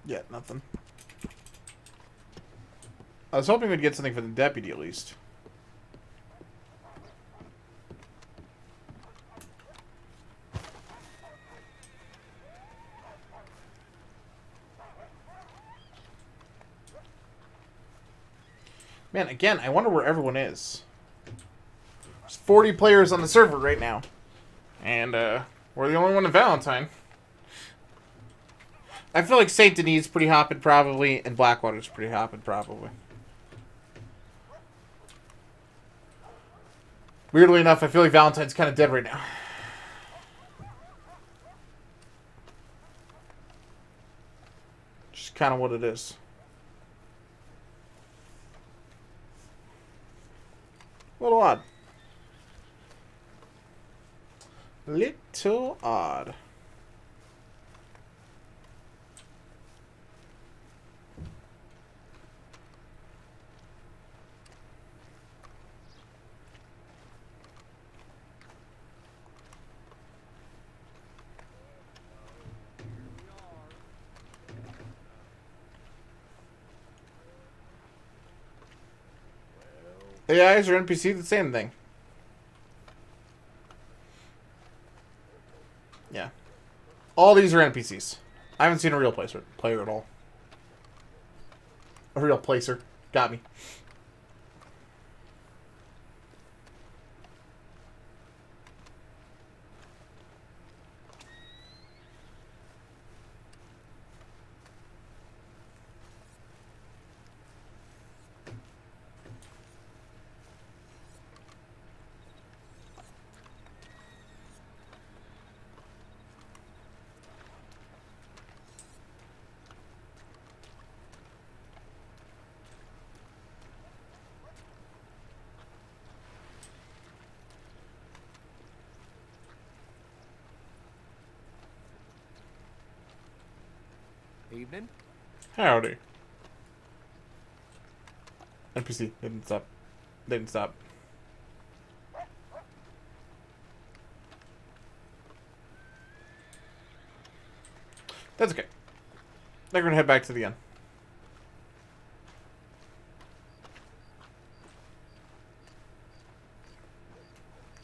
Yeah, nothing. I was hoping we'd get something for the deputy at least. Man, again, I wonder where everyone is. There's 40 players on the server right now. And, we're the only one in Valentine. I feel like St. Denis is pretty hopping, probably, and Blackwater's pretty hopping, probably. Weirdly enough, I feel like Valentine's kind of dead right now. Just kind of what it is. A little odd. Little odd. AIs or NPC, the same thing. Yeah. All these are NPCs. I haven't seen a real player at all. A real placer. Got me. Evening. Howdy. NPC, they didn't stop. They didn't stop. That's okay. They're gonna head back to the inn.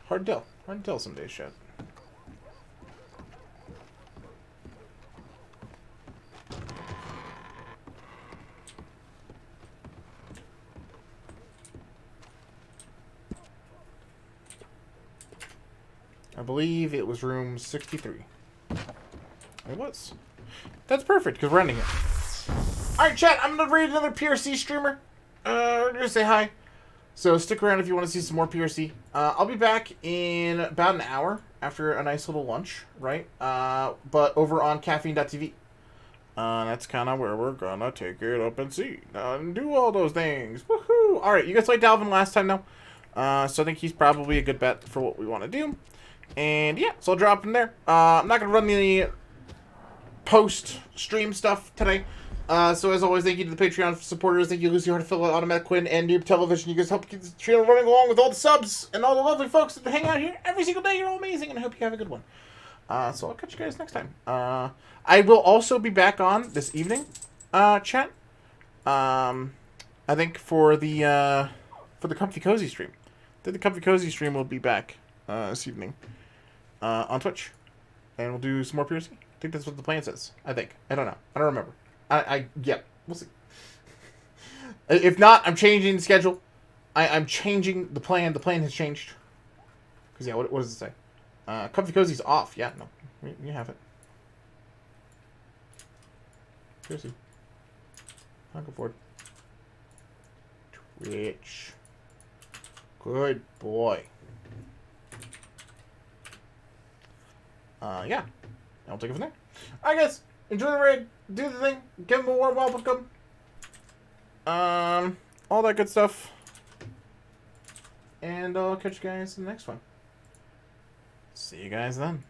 Hard to tell. Hard to tell some days, shit. I believe it was room 63. It was. That's perfect, because we're ending it. Alright, chat, I'm going to raid another PRC streamer. We're going to say hi. So stick around if you want to see some more PRC. I'll be back in about an hour after a nice little lunch, right? But over on caffeine.tv. That's kind of where we're going to take it up and see. And do all those things. Woohoo! Alright, you guys liked Alvin last time, though. So I think he's probably a good bet for what we want to do. And yeah, so I'll drop him there. I'm not going to run the post-stream stuff today. So as always, thank you to the Patreon supporters. Thank you, Lucy Hartfield, Automatic Quinn, and Noob Television. You guys help keep the channel running along with all the subs and all the lovely folks that hang out here every single day. You're all amazing, and I hope you have a good one. So I'll catch you guys next time. I will also be back on this evening, chat. I think for the Comfy Cozy stream. I think the Comfy Cozy stream will be back this evening on Twitch, and we'll do some more PRC. I think that's what the plan says. I think. I don't know. I don't remember. Yeah, we'll see. If not, I'm changing the schedule. I'm changing the plan. The plan has changed. Because, yeah, what does it say? Comfy Cozy's off. Yeah, no. You have it. Seriously. I'll go forward. Twitch. Good boy. Yeah. I'll take it from there. Alright, guys. Enjoy the raid. Do the thing. Give them a warm welcome. All that good stuff. And I'll catch you guys in the next one. See you guys then.